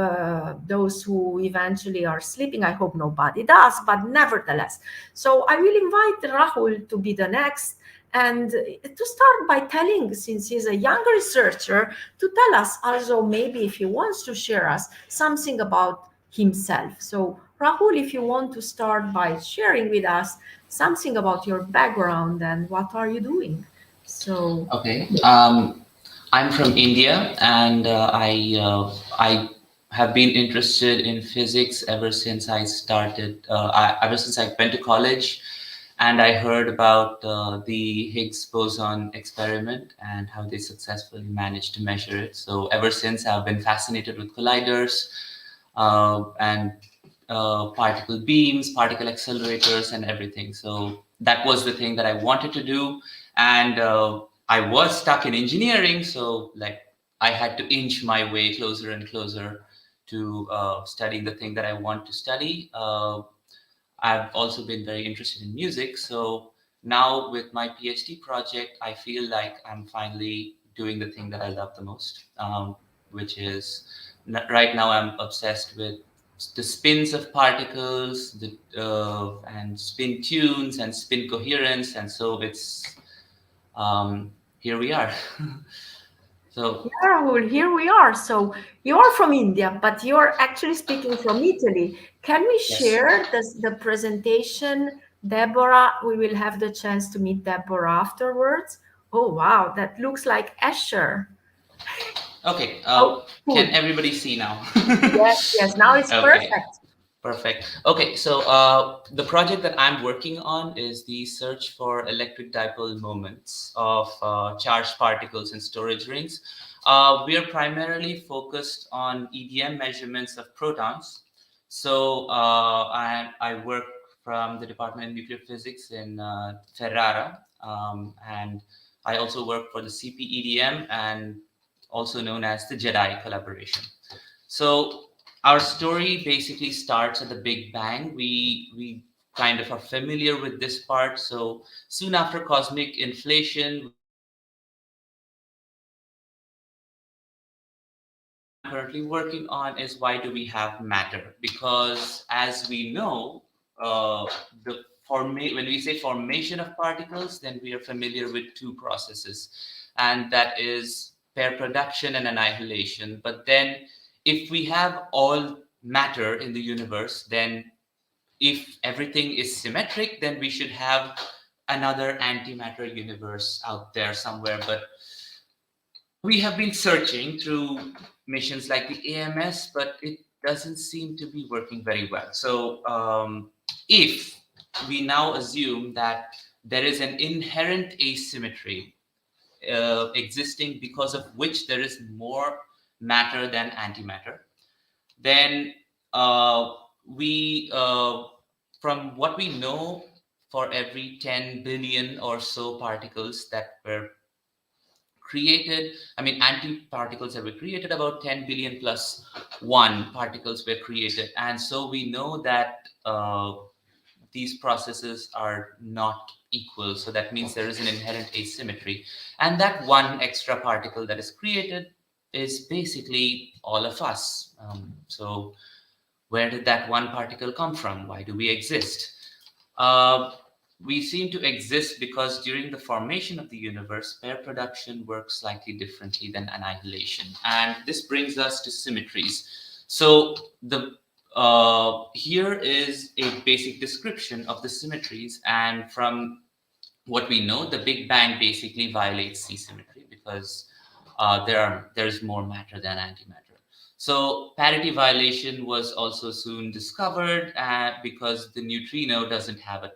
those who eventually are sleeping. I hope nobody does, but nevertheless. So I will invite Rahul to be the next and to start by telling, since he's a young researcher, to tell us also maybe if he wants to share us something about himself. So Rahul, if you want to start by sharing with us something about your background and what are you doing? So okay, I'm from India, and I have been interested in physics ever since I started. Ever since I went to college, and I heard about the Higgs boson experiment and how they successfully managed to measure it. So ever since, I've been fascinated with colliders and particle beams, particle accelerators, and everything. So that was the thing that I wanted to do. And I was stuck in engineering, so like I had to inch my way closer and closer to studying the thing that I want to study. I've also been very interested in music. So now with my PhD project, I feel like I'm finally doing the thing that I love the most, which is right now I'm obsessed with the spins of particles, and spin tunes and spin coherence. And so it's, here we are. So yeah, Rahul, here we are. So you're from India, but you're actually speaking from Italy. Can we share the presentation, Deborah? We will have the chance to meet Deborah afterwards. Oh, wow, that looks like Escher. okay, cool. Can everybody see now? Yes, now it's Okay. perfect. Perfect. Okay, so the project that I'm working on is the search for electric dipole moments of charged particles in storage rings. We are primarily focused on EDM measurements of protons. So I work from the Department of Nuclear Physics in Ferrara, and I also work for the CP-EDM, and also known as the JEDI collaboration. So our story basically starts at the Big Bang. We kind of are familiar with this part. So soon after cosmic inflation, I'm currently working on is why do we have matter? Because as we know, when we say formation of particles, then we are familiar with two processes, and that is pair production and annihilation. But then if we have all matter in the universe, then if everything is symmetric, then we should have another antimatter universe out there somewhere. But we have been searching through missions like the AMS, but doesn't seem to be working very well. So if we now assume that there is an inherent asymmetry existing because of which there is more matter than antimatter, then from what we know, for every 10 billion or so particles that were created, I mean, antiparticles that were created, about 10 billion plus 1 particles were created. And so we know that these processes are not equal. So that means there is an inherent asymmetry. And that one extra particle that is created is basically all of us. So where did that one particle come from? Why do we exist? We seem to exist because during the formation of the universe, pair production works slightly differently than annihilation. And this brings us to symmetries. So here is a basic description of the symmetries. And from what we know, the Big Bang basically violates C symmetry because there's more matter than antimatter. So parity violation was also soon discovered because the neutrino doesn't have a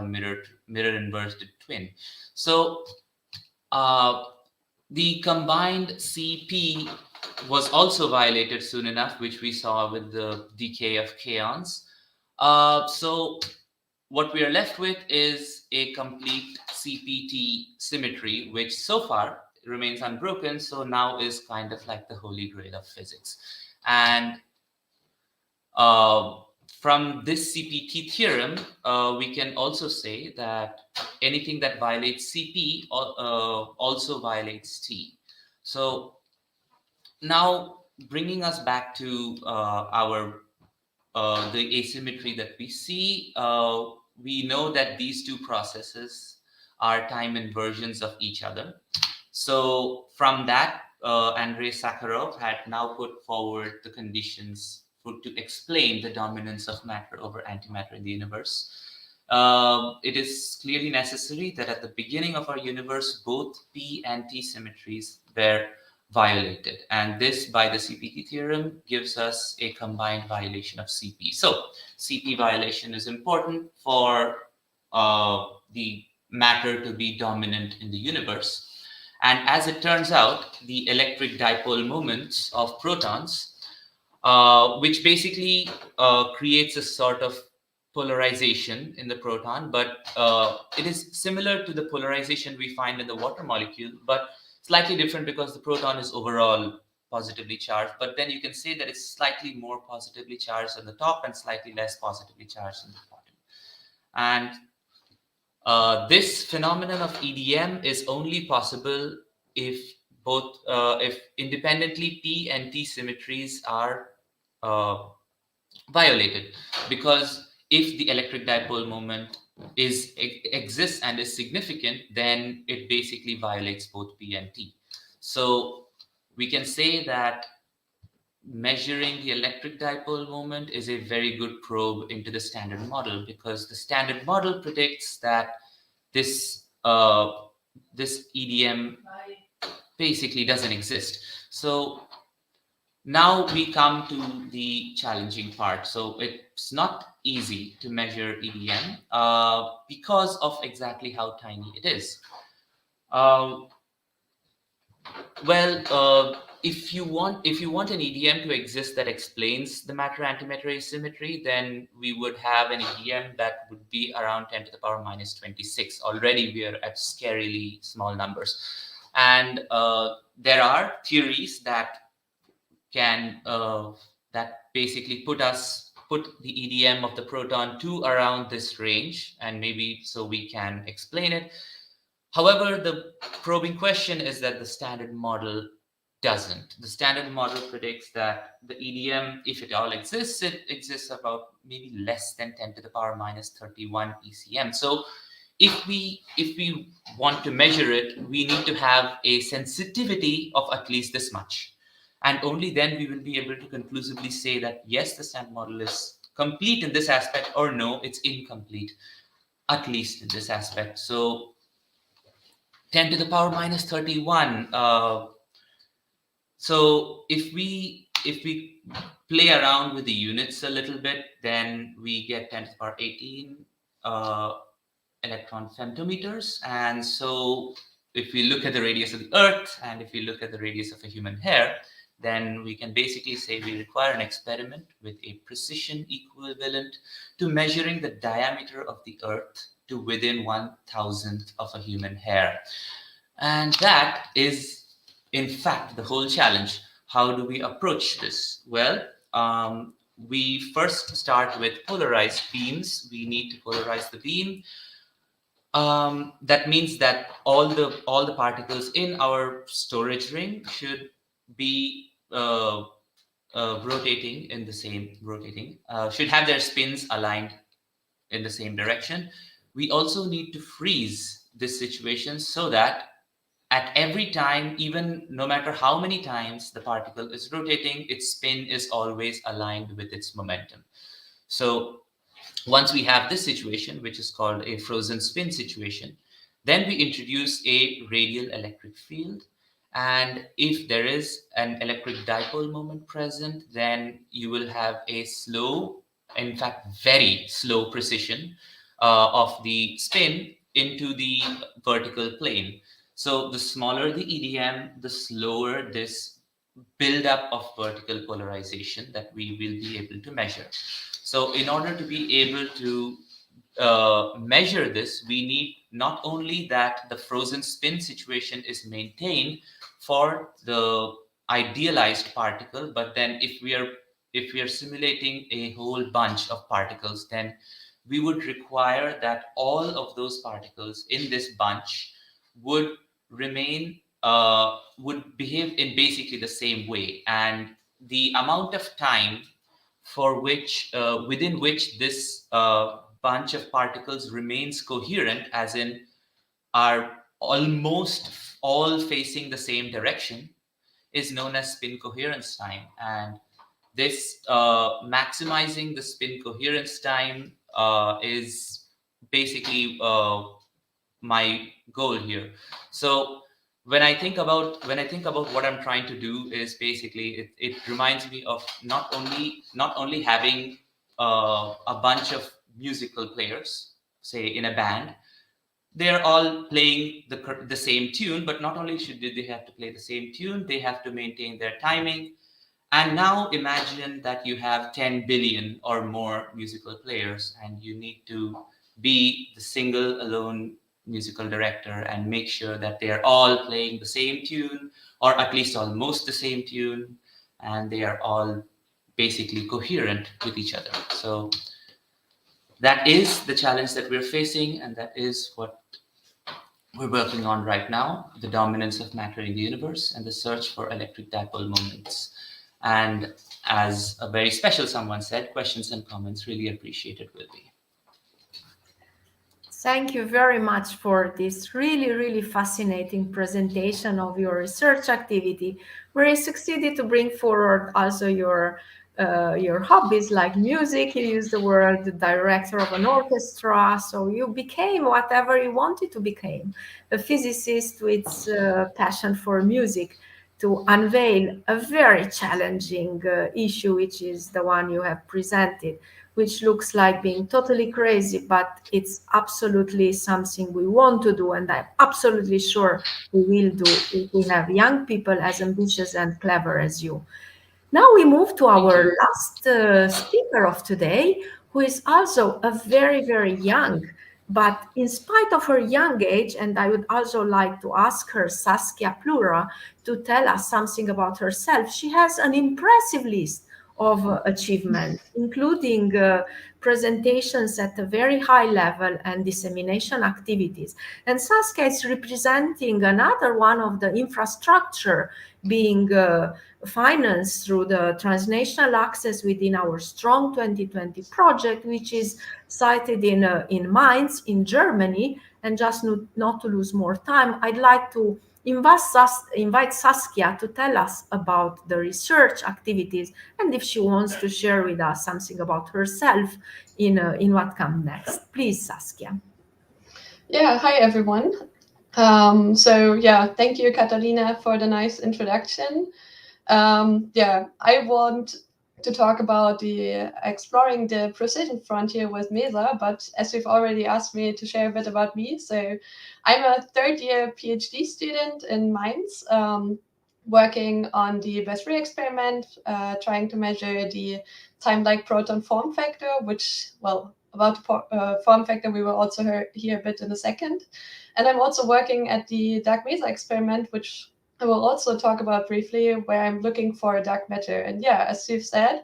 mirror inverted twin. So the combined CP was also violated soon enough, which we saw with the decay of kaons. So what we are left with is a complete CPT symmetry, which so far remains unbroken. So now is kind of like the holy grail of physics. And from this CPT theorem, we can also say that anything that violates CP also violates T. So now bringing us back to the asymmetry that we see, we know that these two processes are time inversions of each other. So from that, Andrei Sakharov had now put forward the conditions to explain the dominance of matter over antimatter in the universe. It is clearly necessary that at the beginning of our universe, both P and T symmetries were violated. And this, by the CPT theorem, gives us a combined violation of CP. So CP violation is important for the matter to be dominant in the universe. And as it turns out, the electric dipole moments of protons, which basically creates a sort of polarization in the proton, but it is similar to the polarization we find in the water molecule, but slightly different because the proton is overall positively charged. But then you can say that it's slightly more positively charged on the top and slightly less positively charged on the bottom. And this phenomenon of EDM is only possible if if independently P and T symmetries are violated, because if the electric dipole moment exists and is significant, then it basically violates both P and T. So we can say that measuring the electric dipole moment is a very good probe into the standard model, because the standard model predicts that this EDM basically doesn't exist. So now we come to the challenging part. So it's not easy to measure EDM because of exactly how tiny it is. If you want an EDM to exist that explains the matter-antimatter asymmetry, then we would have an EDM that would be around 10 to the power minus 26. Already we are at scarily small numbers. And there are theories that can that basically put the EDM of the proton to around this range, and maybe so we can explain it. However, the probing question is that the standard model doesn't. The standard model predicts that the EDM, if it all exists, it exists about maybe less than 10 to the power minus 31 ECM. So if we want to measure it, we need to have a sensitivity of at least this much. And only then we will be able to conclusively say that, yes, the standard model is complete in this aspect, or no, it's incomplete, at least in this aspect. So 10 to the power minus 31. So if if we play around with the units a little bit, then we get 10 to the power 18 electron femtometers. And so if we look at the radius of the Earth, and if we look at the radius of a human hair, then we can basically say we require an experiment with a precision equivalent to measuring the diameter of the Earth to within 1,000th of a human hair. And that is, in fact, the whole challenge. How do we approach this? Well, we first start with polarized beams. We need to polarize the beam. That means that all the particles in our storage ring should be rotating in the same should have their spins aligned in the same direction. We also need to freeze this situation so that at every time, even no matter how many times the particle is rotating, its spin is always aligned with its momentum. So once we have this situation, which is called a frozen spin situation, then we introduce a radial electric field. And if there is an electric dipole moment present, then you will have a slow, in fact, very slow precession of the spin into the vertical plane. So the smaller the EDM, the slower this buildup of vertical polarization that we will be able to measure. So in order to be able to measure this, we need not only that the frozen spin situation is maintained for the idealized particle, but then if we are simulating a whole bunch of particles, then we would require that all of those particles in this bunch would remain, would behave in basically the same way. And the amount of time for which, within which this bunch of particles remains coherent, as in are almost all facing the same direction, is known as spin coherence time. And this maximizing the spin coherence time is basically my goal here. So when I think about what I'm trying to do, is basically it reminds me of not only having a bunch of musical players, say in a band. They're all playing the same tune, but not only should they have to play the same tune, they have to maintain their timing. And now imagine that you have 10 billion or more musical players, and you need to be the single alone musical director and make sure that they are all playing the same tune, or at least almost the same tune, and they are all basically coherent with each other. So that is the challenge that we're facing, and that is what we're working on right now: the dominance of matter in the universe and the search for electric dipole moments. And as a very special someone said, questions and comments really appreciated will be. Thank you very much for this really, really fascinating presentation of your research activity, where you succeeded to bring forward also your hobbies like music. You used the word director of an orchestra, so you became whatever you wanted to become, a physicist with passion for music, to unveil a very challenging issue, which is the one you have presented, which looks like being totally crazy, but it's absolutely something we want to do, and I'm absolutely sure we will do if we have young people as ambitious and clever as you. Now we move to our last speaker of today, who is also a very, very young, but in spite of her young age, and I would also like to ask her, Saskia Plura, to tell us something about herself. She has an impressive list of achievements, including presentations at a very high level and dissemination activities. And Saskia is representing another one of the infrastructure being financed through the transnational access within our Strong 2020 project, which is cited in Mainz in Germany. And just not to lose more time, I'd like to invite Saskia to tell us about the research activities, and if she wants to share with us something about herself in what comes next. Please, Saskia. Yeah, hi everyone. So yeah, thank you, Catalina, for the nice introduction. Yeah, I want to talk about the exploring the precision frontier with MESA, but as you've already asked me to share a bit about me, so I'm a third-year PhD student in Mainz, working on the BESS-3 experiment, trying to measure the time-like proton form factor, which, well, about the form factor we will also hear a bit in a second. And I'm also working at the Dark MESA experiment, which I will also talk about briefly, where I'm looking for dark matter. And yeah, as you've said,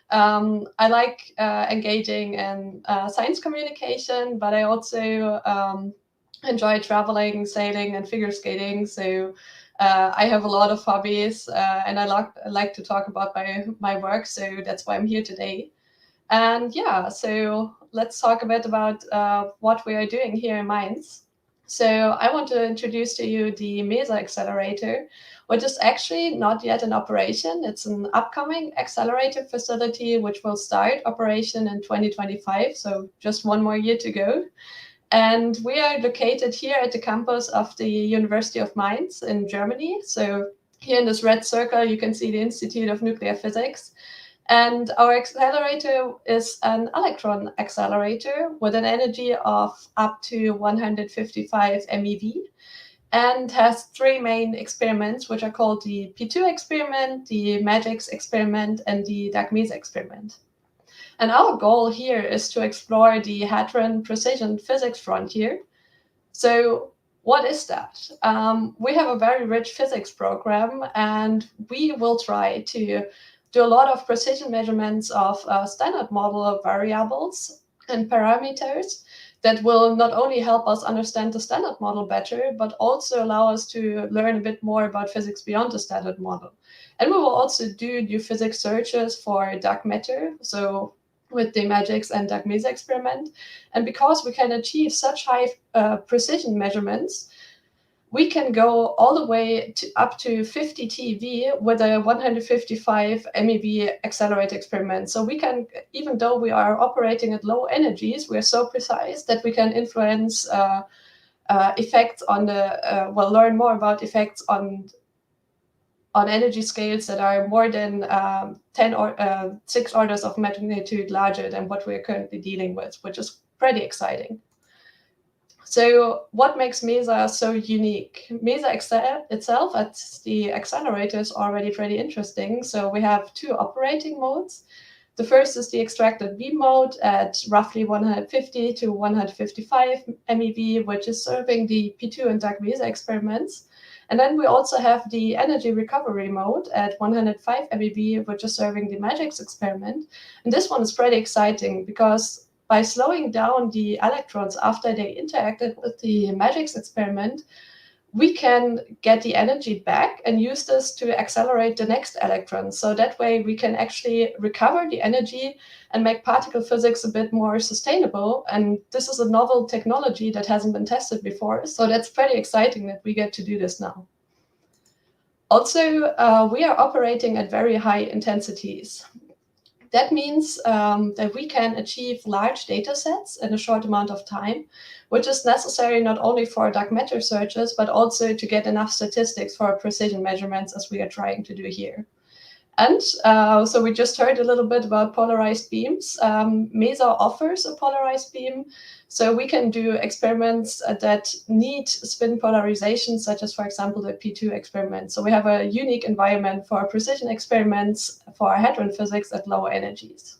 I like engaging in science communication, but I also enjoy traveling, sailing, and figure skating. So I have a lot of hobbies, and I like to talk about my work. So that's why I'm here today. And yeah, so let's talk a bit about what we are doing here in Mainz. So I want to introduce to you the MESA accelerator, which is actually not yet in operation. It's an upcoming accelerator facility, which will start operation in 2025. So just one more year to go. And we are located here at the campus of the University of Mainz in Germany. So here in this red circle, you can see the Institute of Nuclear Physics. And our accelerator is an electron accelerator with an energy of up to 155 MeV and has three main experiments, which are called the P2 experiment, the MAGIX experiment, and the Dark MESA experiment. And our goal here is to explore the Hadron Precision Physics frontier. So what is that? We have a very rich physics program, and we will try to do a lot of precision measurements of standard model of variables and parameters that will not only help us understand the standard model better, but also allow us to learn a bit more about physics beyond the standard model. And we will also do new physics searches for dark matter, so with the MAGIX and Dark MESA experiment. And because we can achieve such high precision measurements, we can go all the way to up to 50 TeV with a 155 MeV accelerator experiment. So we can, even though we are operating at low energies, we are so precise that we can influence effects on the, learn more about effects on energy scales that are more than 10 or 6 orders of magnitude larger than what we're currently dealing with, which is pretty exciting. So what makes MESA so unique? MESA itself at the accelerator is already pretty interesting. So we have two operating modes. The first is the extracted beam mode at roughly 150 to 155 MeV, which is serving the P2 and Dark MESA experiments. And then we also have the energy recovery mode at 105 MeV, which is serving the MAGIX experiment. And this one is pretty exciting because by slowing down the electrons after they interacted with the MAGIX experiment, we can get the energy back and use this to accelerate the next electron. So that way we can actually recover the energy and make particle physics a bit more sustainable. And this is a novel technology that hasn't been tested before. So that's pretty exciting that we get to do this now. Also, we are operating at very high intensities. That means that we can achieve large data sets in a short amount of time, which is necessary not only for dark matter searches, but also to get enough statistics for precision measurements as we are trying to do here. And so we just heard a little bit about polarized beams. MESA offers a polarized beam. So we can do experiments that need spin polarization, such as, for example, the P2 experiment. So we have a unique environment for precision experiments for hadron physics at low energies.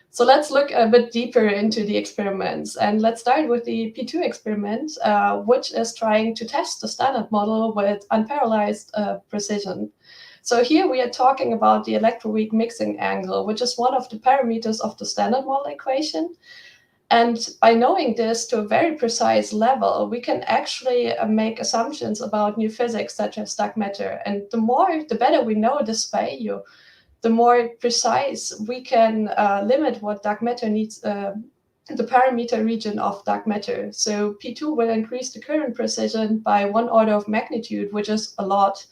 So let's look a bit deeper into the experiments. And let's start with the P2 experiment, which is trying to test the standard model with unparalleled precision. So here we are talking about the electroweak mixing angle, which is one of the parameters of the standard model equation. And by knowing this to a very precise level, we can actually make assumptions about new physics, such as dark matter. And the better we know this value, the more precise we can limit what dark matter needs, the parameter region of dark matter. So P2 will increase the current precision by 1 order of magnitude, which is a lot.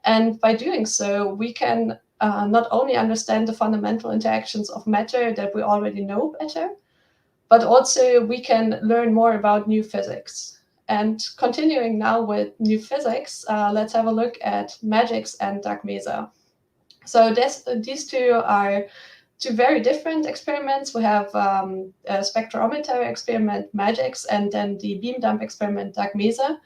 And by doing so, we can not only understand the fundamental interactions of matter that we already know better, but also we can learn more about new physics. And continuing now with new physics, let's have a look at MAGIX and Dark MESA. So these two are two very different experiments. We have a spectrometer experiment, MAGIX, and then the beam dump experiment, Dark Mesa.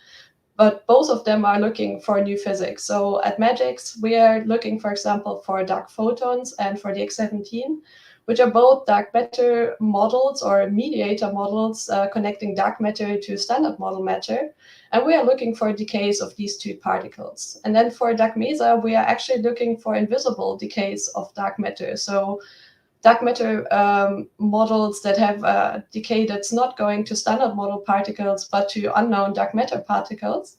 But both of them are looking for new physics. So at MAGIX, we are looking, for example, for dark photons and for the X17, which are both dark matter models or mediator models connecting dark matter to standard model matter. And we are looking for decays of these two particles. And then for Dark Mesa, we are actually looking for invisible decays of dark matter. So dark matter models that have a decay that's not going to standard model particles, but to unknown dark matter particles.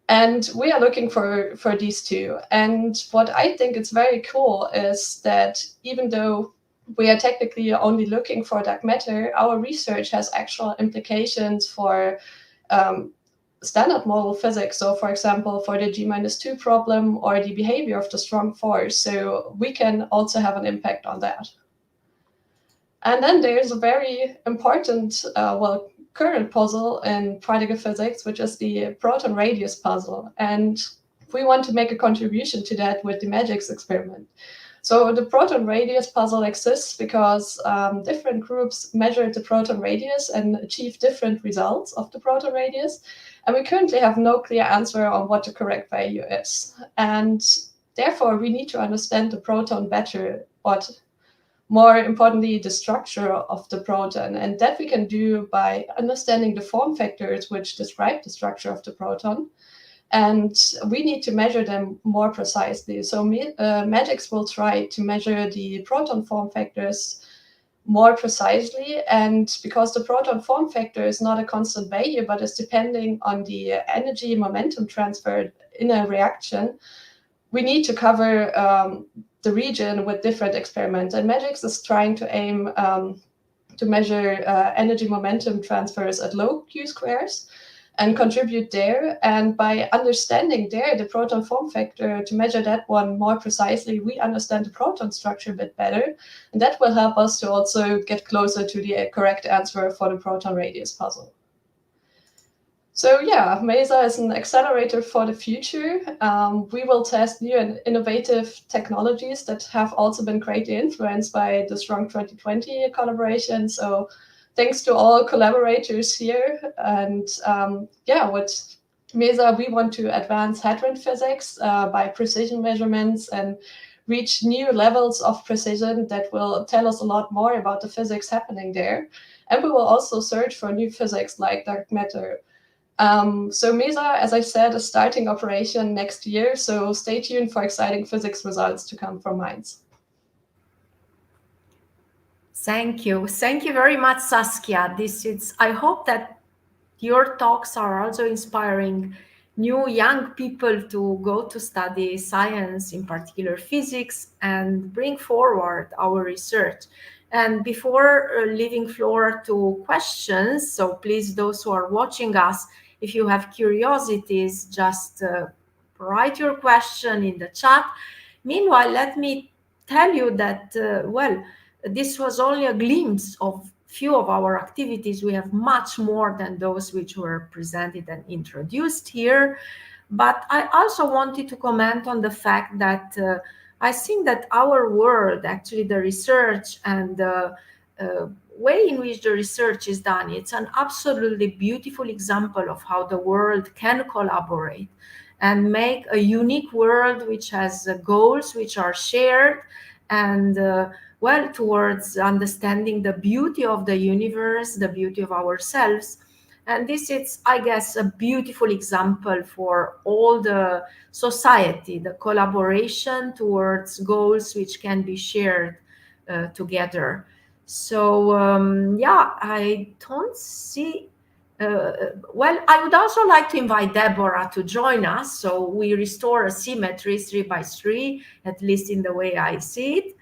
And we are looking for these two. And what I think is very cool is that even though we are technically only looking for dark matter, our research has actual implications for standard model physics. So for example, for the G-2 problem or the behavior of the strong force. So we can also have an impact on that. And then there's a very important, current puzzle in particle physics, which is the proton radius puzzle. And we want to make a contribution to that with the MAGIX experiment. So the proton radius puzzle exists because different groups measured the proton radius and achieved different results of the proton radius. And we currently have no clear answer on what the correct value is. And therefore, we need to understand the proton better, but more importantly, the structure of the proton. And that we can do by understanding the form factors which describe the structure of the proton. And we need to measure them more precisely. So MAGIX will try to measure the proton form factors more precisely. And because the proton form factor is not a constant value, but is depending on the energy momentum transfer in a reaction, we need to cover the region with different experiments. And MAGIX is trying to aim to measure energy momentum transfers at low Q squares and contribute there. And by understanding there the proton form factor, to measure that one more precisely, we understand the proton structure a bit better. And that will help us to also get closer to the correct answer for the proton radius puzzle. So yeah, MESA is an accelerator for the future. We will test new and innovative technologies that have also been greatly influenced by the Strong 2020 collaboration. So thanks to all collaborators here. And with MESA, we want to advance hadron physics by precision measurements and reach new levels of precision that will tell us a lot more about the physics happening there. And we will also search for new physics like dark matter. So MESA, as I said, is starting operation next year. So stay tuned for exciting physics results to come from Mainz. Thank you. Thank you very much, Saskia. I hope that your talks are also inspiring new young people to go to study science, in particular physics, and bring forward our research. And before leaving floor to questions, so please, those who are watching us, if you have curiosities, just write your question in the chat. Meanwhile, let me tell you that, this was only a glimpse of few of our activities. We have much more than those which were presented and introduced here. But I also wanted to comment on the fact that I think that our world, actually the research and the way in which the research is done, it's an absolutely beautiful example of how the world can collaborate and make a unique world which has goals which are shared and towards understanding the beauty of the universe, the beauty of ourselves. And this is, I guess, a beautiful example for all the society, the collaboration towards goals which can be shared together. So, I don't see... I would also like to invite Deborah to join us. So we restore a symmetry 3x3, at least in the way I see it.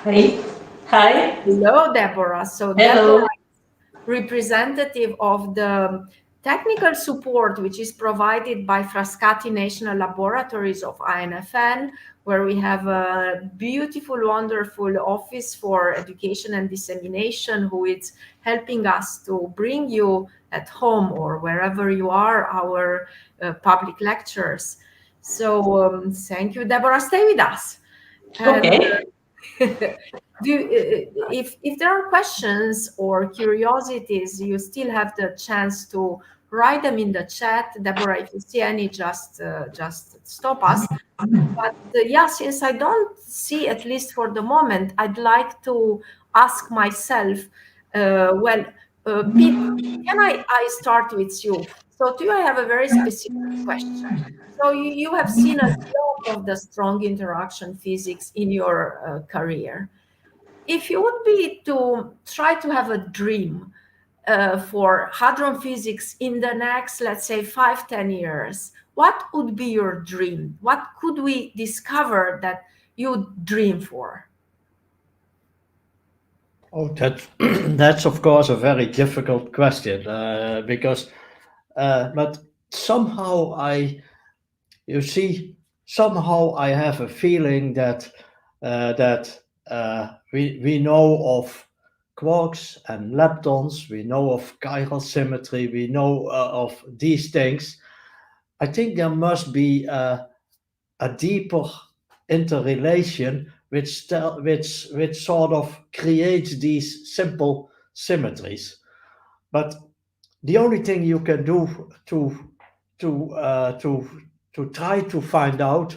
Hey. Hi. Hello, Deborah. So hello. Deborah is representative of the technical support which is provided by Frascati National Laboratories of INFN, where we have a beautiful, wonderful office for education and dissemination who is helping us to bring you at home or wherever you are our public lectures. So thank you, Deborah. Stay with us. And, Okay. if there are questions or curiosities, you still have the chance to write them in the chat. Deborah, if you see any, just stop us. But yeah, since I don't see, at least for the moment, I'd like to ask myself, Pete, can I start with you? So to you, I have a very specific question. So you have seen a lot of the strong interaction physics in your career. If you would be to try to have a dream for hadron physics in the next, let's say, 5-10 years, what would be your dream? What could we discover that you dream for? Oh, that's of course a very difficult question because, but somehow you see, somehow I have a feeling that we know of quarks and leptons, we know of chiral symmetry, we know of these things. I think there must be a deeper interrelation which sort of creates these simple symmetries. But the only thing you can do to try to find out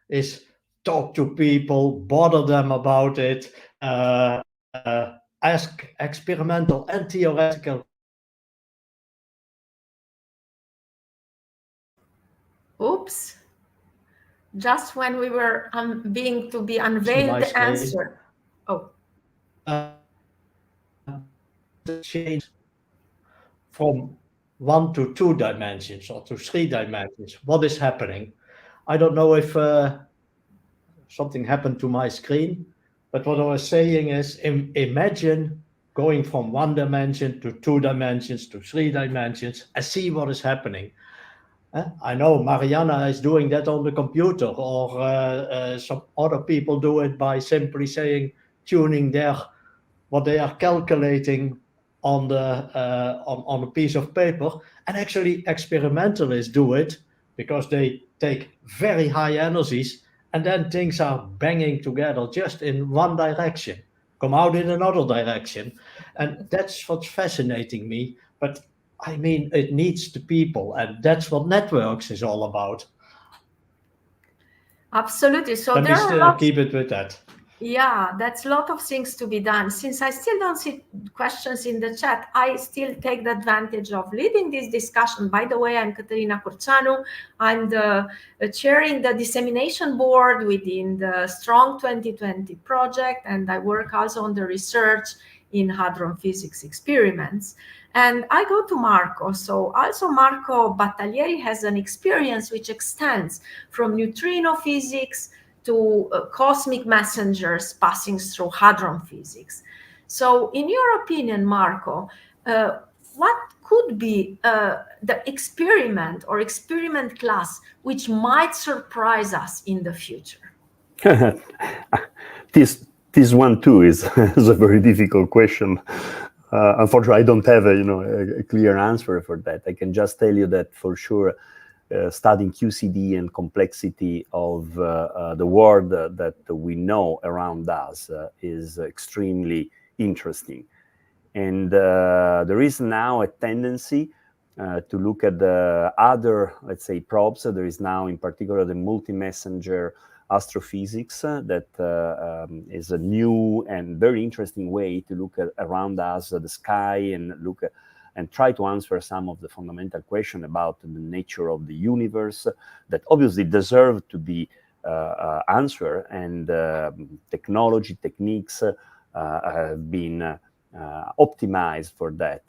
is talk to people, bother them about it, ask experimental and theoretical. Oops. Just when we were being to be unveiled the answer. Oh. Change from 1 to 2 dimensions or to 3 dimensions. What is happening? I don't know if something happened to my screen, but what I was saying is imagine going from 1 dimension to 2 dimensions to 3 dimensions and see what is happening. I know Mariana is doing that on the computer, or some other people do it by simply saying, tuning what they are calculating on a piece of paper. And actually experimentalists do it because they take very high energies and then things are banging together just in one direction, come out in another direction. And that's what's fascinating me. But I mean, it needs the people, and that's what networks is all about. Absolutely. So let there me still keep it with that. Yeah, that's a lot of things to be done. Since I still don't see questions in the chat, I still take the advantage of leading this discussion. By the way, I'm Caterina Curceanu. I'm chairing the dissemination board within the Strong 2020 project, and I work also on the research in hadron physics experiments. And I go to Marco. So also Marco Battaglieri has an experience which extends from neutrino physics to cosmic messengers passing through hadron physics. So in your opinion, Marco, what could be the experiment or experiment class which might surprise us in the future? This one too is a very difficult question. Unfortunately, I don't have a clear answer for that. I can just tell you that for sure, studying QCD and complexity of the world that we know around us is extremely interesting. And there is now a tendency to look at the other, let's say, probes. There is now in particular the multi-messenger astrophysics that is a new and very interesting way to look at around us, the sky, and look at and try to answer some of the fundamental questions about the nature of the universe that obviously deserve to be answered, and technology, techniques have been optimized for that.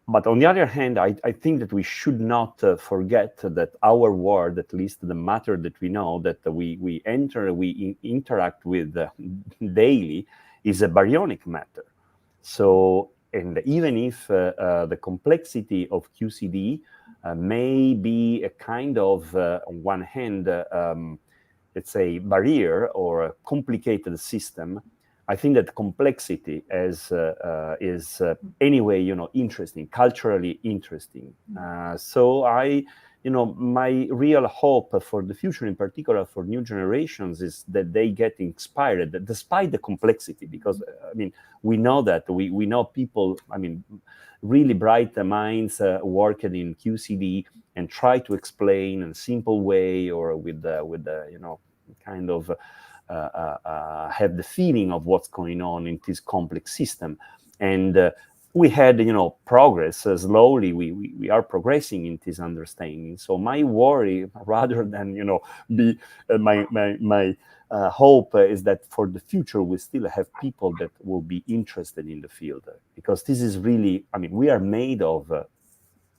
But on the other hand, I think that we should not forget that our world, at least the matter that we know, that we interact with daily, is a baryonic matter. So, and even if the complexity of QCD may be a kind of, on one hand, let's say, barrier or a complicated system, I think that complexity is anyway, interesting, culturally interesting. So my real hope for the future, in particular for new generations, is that they get inspired despite the complexity, because we know that we know people, really bright minds working in QCD and try to explain in a simple way or with the kind of have the feeling of what's going on in this complex system. And we had, progress slowly. We are progressing in this understanding. So my worry, rather than, be my hope is that for the future, we still have people that will be interested in the field, because this is really, we are made of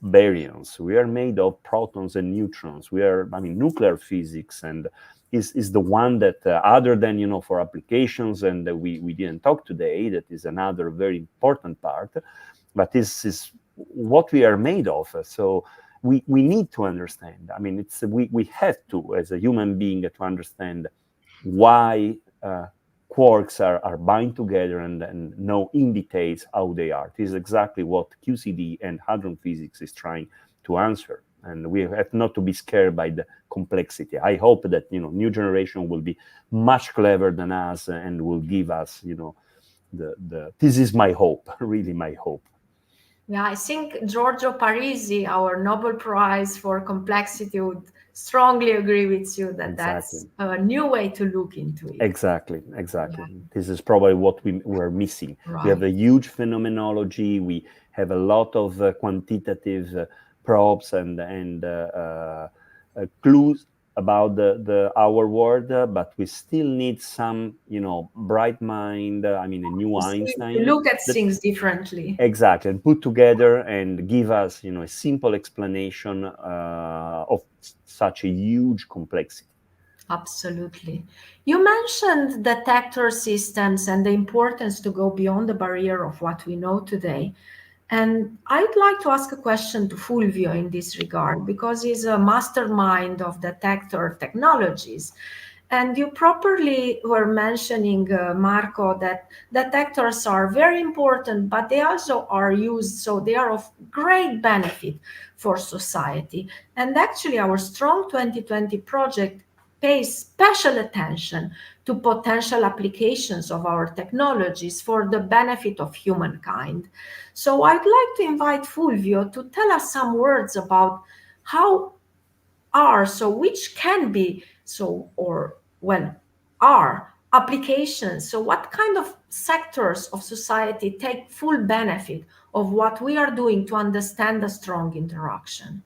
baryons, we are made of protons and neutrons. We are, nuclear physics, and is the one that other than, for applications, and we didn't talk today, that is another very important part, but this is what we are made of. So we need to understand. We have to, as a human being, to understand why quarks are bound together and know in details how they are. This is exactly what QCD and hadron physics is trying to answer. And we have not to be scared by the complexity. I hope that, new generation will be much clever than us and will give us, this is my hope, really my hope. Yeah, I think Giorgio Parisi, our Nobel Prize for Complexity, would strongly agree with you that that's a new way to look into it. Exactly. Yeah. This is probably what we're missing. Right. We have a huge phenomenology. We have a lot of quantitative probes and clues about our world, but we still need some, bright mind, a new Einstein. To look at things differently. Exactly, and put together and give us, a simple explanation of such a huge complexity. Absolutely. You mentioned detector systems and the importance to go beyond the barrier of what we know today. And I'd like to ask a question to Fulvio in this regard, because he's a mastermind of detector technologies. And you properly were mentioning, Marco, that detectors are very important, but they also are used, so they are of great benefit for society. And actually, our Strong 2020 project pays special attention to potential applications of our technologies for the benefit of humankind. So I'd like to invite Fulvio to tell us some words about which can be, are applications. So what kind of sectors of society take full benefit of what we are doing to understand the strong interaction?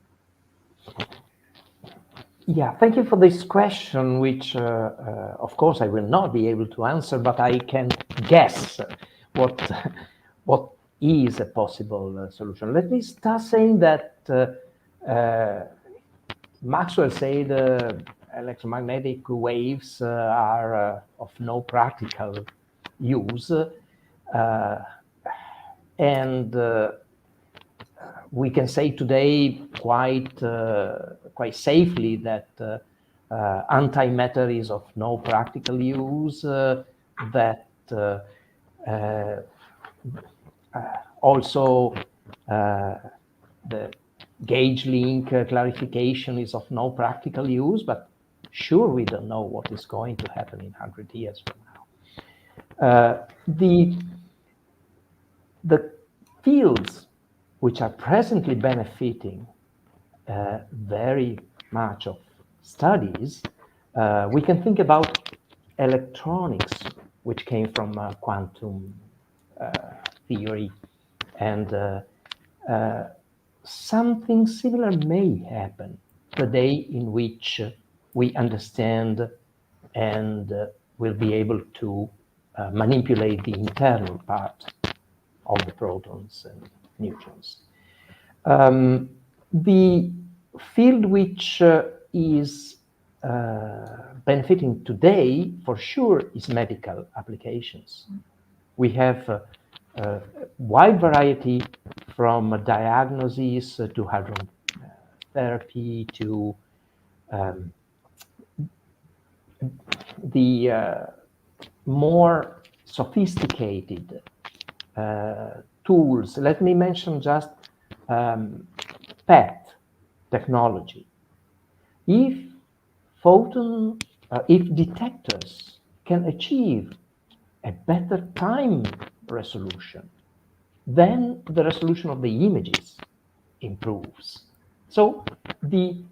Yeah, thank you for this question, which, of course, I will not be able to answer, but I can guess what is a possible solution. Let me start saying that Maxwell said electromagnetic waves are of no practical use, and we can say today quite safely that antimatter is of no practical use, that also the gauge link clarification is of no practical use, but sure, we don't know what is going to happen in 100 years from now. The fields which are presently benefiting very much of studies, we can think about electronics, which came from quantum theory, and something similar may happen the day in which we understand and will be able to manipulate the internal part of the protons and neutrons. The field which is benefiting today, for sure, is medical applications. We have a wide variety from diagnosis to hadron therapy to the more sophisticated tools. Let me mention just PET technology. If detectors can achieve a better time resolution, then the resolution of the images improves. So the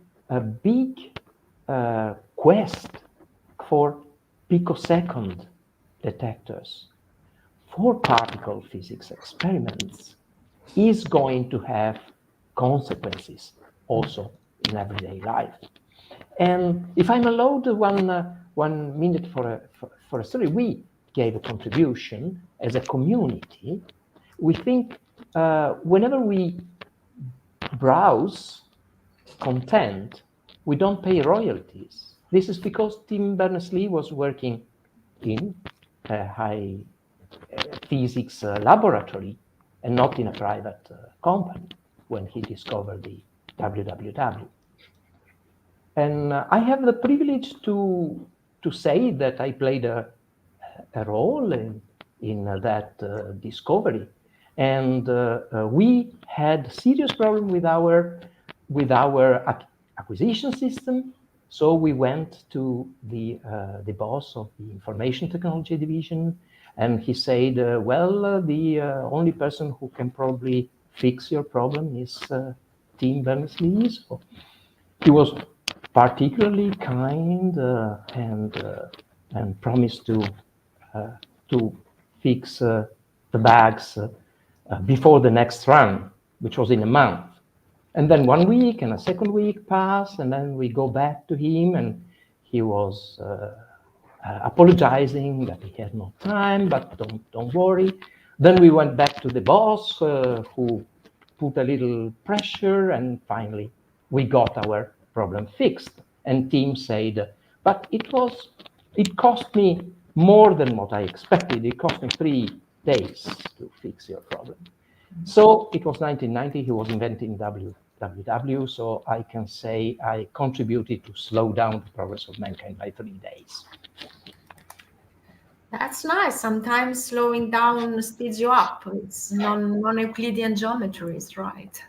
big quest for picosecond detectors for particle physics experiments is going to have consequences also in everyday life. And if I'm allowed 1 minute for a story, we gave a contribution as a community. We think whenever we browse content, we don't pay royalties. This is because Tim Berners-Lee was working in a high physics laboratory and not in a private company when he discovered the www. And I have the privilege to say that I played a role in that discovery. And we had serious problem with our acquisition system. So we went to the boss of the information technology division, and he said, the only person who can probably fix your problem is Tim Berners-Lee. So he was particularly kind and promised to fix the bugs before the next run, which was in a month. And then 1 week and a second week passed, and then we go back to him, and he was apologizing that he had no time, but don't worry. Then we went back to the boss, who put a little pressure, and finally we got our problem fixed. And Tim said, but it cost me more than what I expected. It cost me 3 days to fix your problem. So it was 1990, he was inventing www, so I can say I contributed to slow down the progress of mankind by 3 days. That's nice. Sometimes slowing down speeds you up. It's non-Euclidean geometries, right?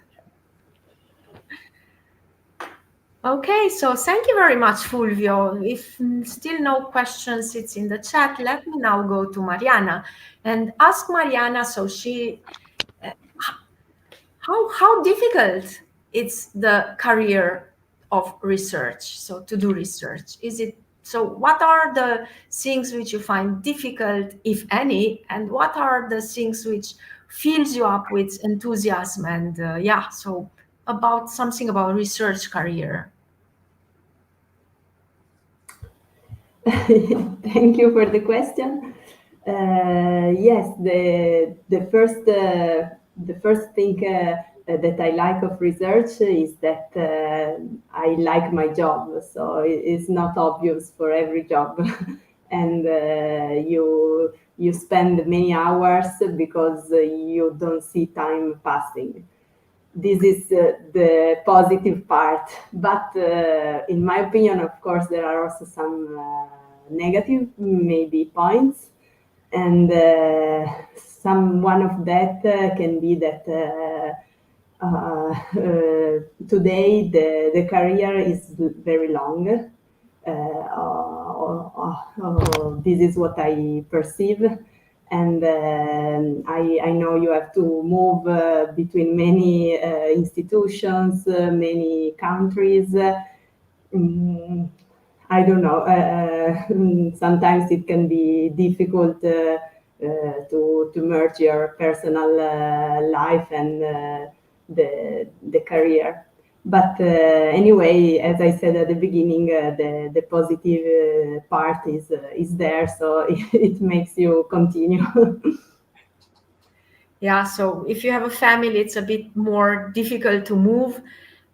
Okay, so thank you very much, Fulvio. If still no questions, it's in the chat. Let me now go to Mariana and ask Mariana, so she, how difficult is the career of research? So to do research, is it, so what are the things which you find difficult, if any, and what are the things which fills you up with enthusiasm? And so about something about research career. Thank you for the question. Yes, the first thing that I like of research is that I like my job. So it's not obvious for every job, and you spend many hours because you don't see time passing. This is the positive part, but in my opinion, of course, there are also some negative maybe points, and one of that can be that today the career is very long. This is what I perceive. And I know you have to move between many institutions, many countries. I don't know. Sometimes it can be difficult to merge your personal life and the career. But anyway, as I said at the beginning, the positive part is there, so it makes you continue. Yeah, so if you have a family, it's a bit more difficult to move,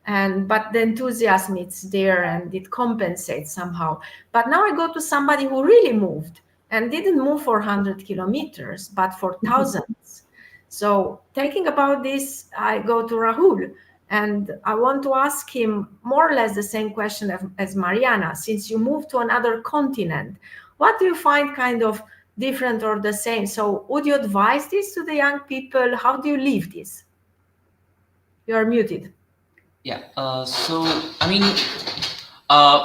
but the enthusiasm is there and it compensates somehow. But now I go to somebody who really moved and didn't move for 100 kilometers, but for thousands. So thinking about this, I go to Rahul. And I want to ask him more or less the same question as Mariana. Since you moved to another continent, what do you find kind of different or the same. So would you advise this to the young people? How do you live this? You are muted. Yeah. So I mean,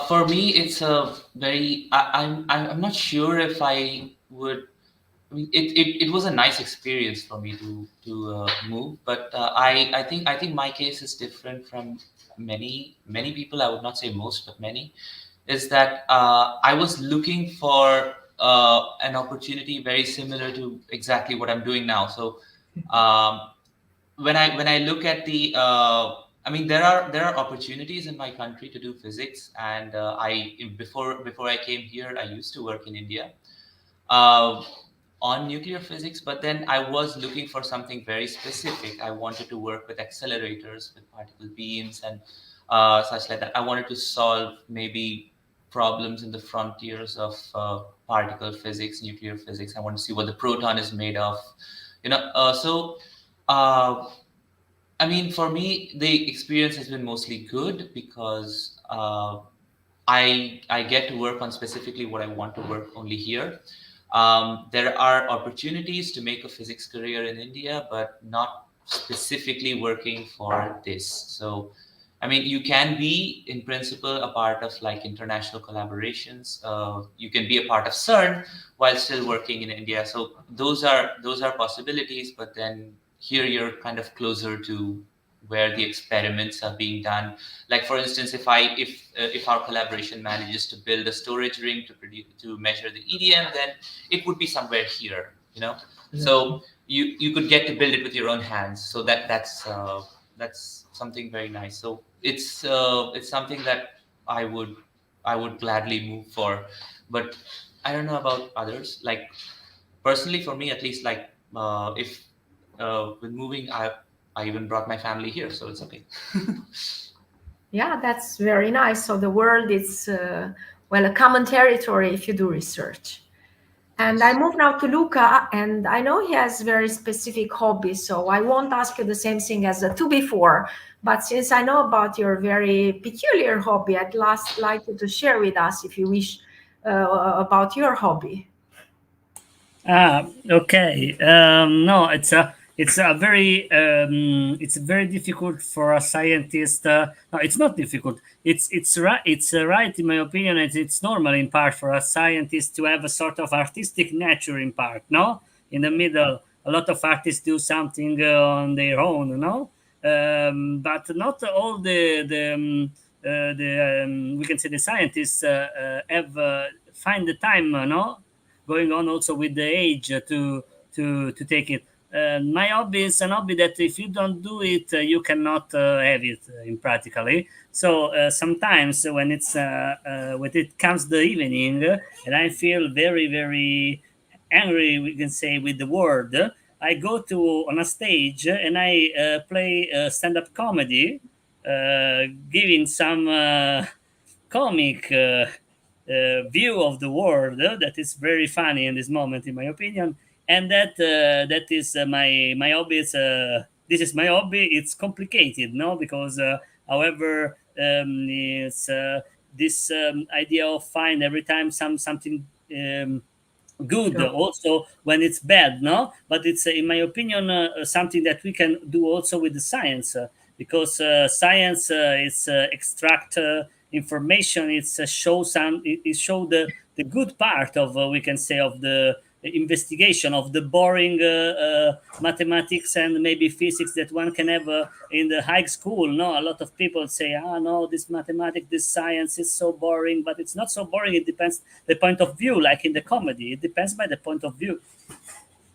for me, it's a very. I'm not sure if I would. I mean, it was a nice experience for me to move, but I think my case is different from many people. I would not say most, but many. Is that I was looking for an opportunity very similar to exactly what I'm doing now. So when I look at the I mean, there are opportunities in my country to do physics, and before I came here, I used to work in India on nuclear physics, but then I was looking for something very specific. I wanted to work with accelerators, with particle beams, and such like that. I wanted to solve maybe problems in the frontiers of particle physics, nuclear physics. I want to see what the proton is made of, I mean, for me, the experience has been mostly good because I get to work on specifically what I want to work only here. There are opportunities to make a physics career in India, but not specifically working for this. So, I mean, you can be, in principle, a part of like international collaborations. You can be a part of CERN while still working in India. So those are possibilities. But then here you're kind of closer to where the experiments are being done. Like, for instance, if our collaboration manages to build a storage ring to measure the EDM, then it would be somewhere here, Yeah. So you could get to build it with your own hands. So that's something very nice. So it's something that I would gladly move for. But I don't know about others. Like, personally, for me at least, like if with moving, I even brought my family here, so it's okay. Yeah, that's very nice. So the world is, a common territory if you do research. And I move now to Luca, and I know he has very specific hobbies, so I won't ask you the same thing as the two before. But since I know about your very peculiar hobby, I'd like you to share with us, if you wish, about your hobby. Okay. No, it's very difficult for a scientist. No, it's not difficult. It's right. It's right, in my opinion. It's normal in part for a scientist to have a sort of artistic nature in part. No, in the middle, a lot of artists do something on their own. No, but not all the we can say the scientists have find the time. No, going on also with the age to take it. My hobby is an hobby that if you don't do it, you cannot have it in practically. So sometimes when it comes the evening and I feel very, very angry, we can say, with the world, I go to on a stage and I play stand-up comedy, giving some comic view of the world that is very funny in this moment, in my opinion. And that is my hobby. This is my hobby. It's complicated, no, because however, it's this idea of find every time something good, Sure. also when it's bad, no, but it's in my opinion something that we can do also with the science, because science is extract information. It's show it show the good part of we can say of the investigation of the boring mathematics and maybe physics that one can have in the high school. No, a lot of people say, no, this mathematics, this science is so boring, but it's not so boring. It depends the point of view, like in the comedy. It depends by the point of view.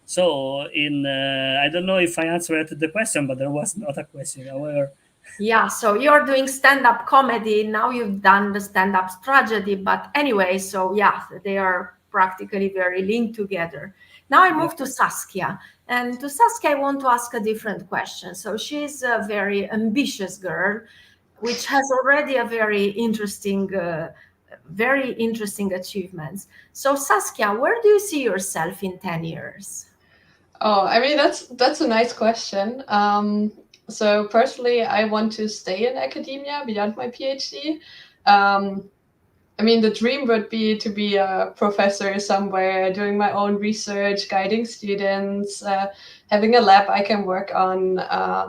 So I don't know if I answered the question, but there was not a question. However, yeah, so you're doing stand-up comedy. Now you've done the stand-up tragedy, but anyway, so yeah, they are practically very linked together. Now I move to Saskia. And to Saskia, I want to ask a different question. So she's a very ambitious girl, which has already a very interesting achievements. So Saskia, where do you see yourself in 10 years? Oh, I mean, that's a nice question. So personally, I want to stay in academia beyond my PhD. I mean, the dream would be to be a professor somewhere, doing my own research, guiding students, having a lab I can work on. I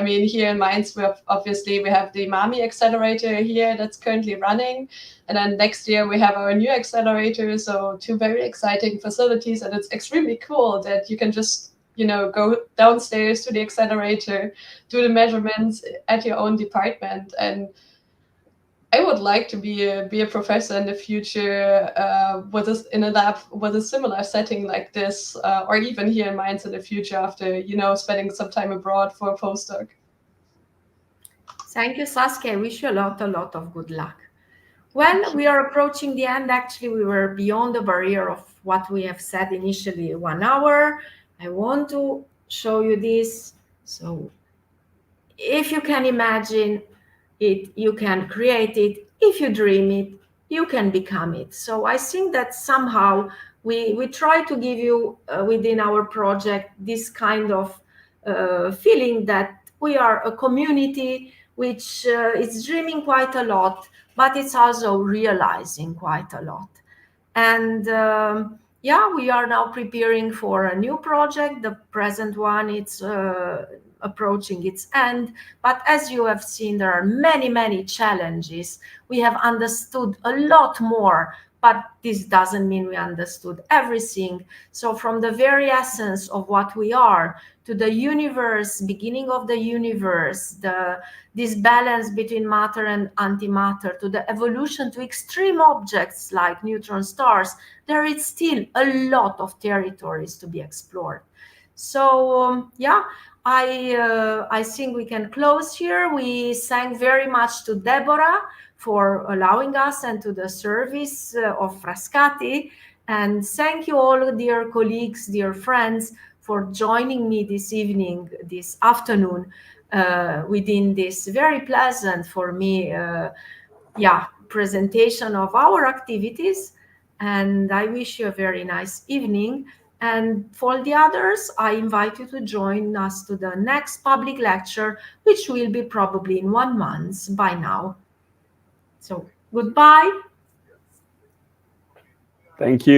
mean, here in Mainz, we have the MAMI accelerator here that's currently running. And then next year we have our new accelerator. So 2 very exciting facilities. And it's extremely cool that you can just, go downstairs to the accelerator, do the measurements at your own department. And I would like to be a professor in the future in a lab with a similar setting like this, or even here in Mainz in the future after, spending some time abroad for a postdoc. Thank you, Saskia. I wish you a lot of good luck. Well, we are approaching the end. Actually, we were beyond the barrier of what we have said initially, 1 hour. I want to show you this. So if you can imagine it, you can create it. If you dream it, you can become it. So I think that somehow we try to give you within our project this kind of feeling that we are a community which is dreaming quite a lot, but it's also realizing quite a lot. And we are now preparing for a new project. The present one, it's approaching its end. But as you have seen, there are many challenges. We have understood a lot more, but this doesn't mean we understood everything. So from the very essence of what we are to the universe, beginning of the universe, this balance between matter and antimatter, to the evolution to extreme objects like neutron stars, there is still a lot of territories to be explored. So I think we can close here. We thank very much to Deborah for allowing us and to the service of Frascati. And thank you all, dear colleagues, dear friends, for joining me this evening, this afternoon, within this very pleasant for me, presentation of our activities. And I wish you a very nice evening. And for the others, I invite you to join us to the next public lecture, which will be probably in 1 month by now. So goodbye. Thank you.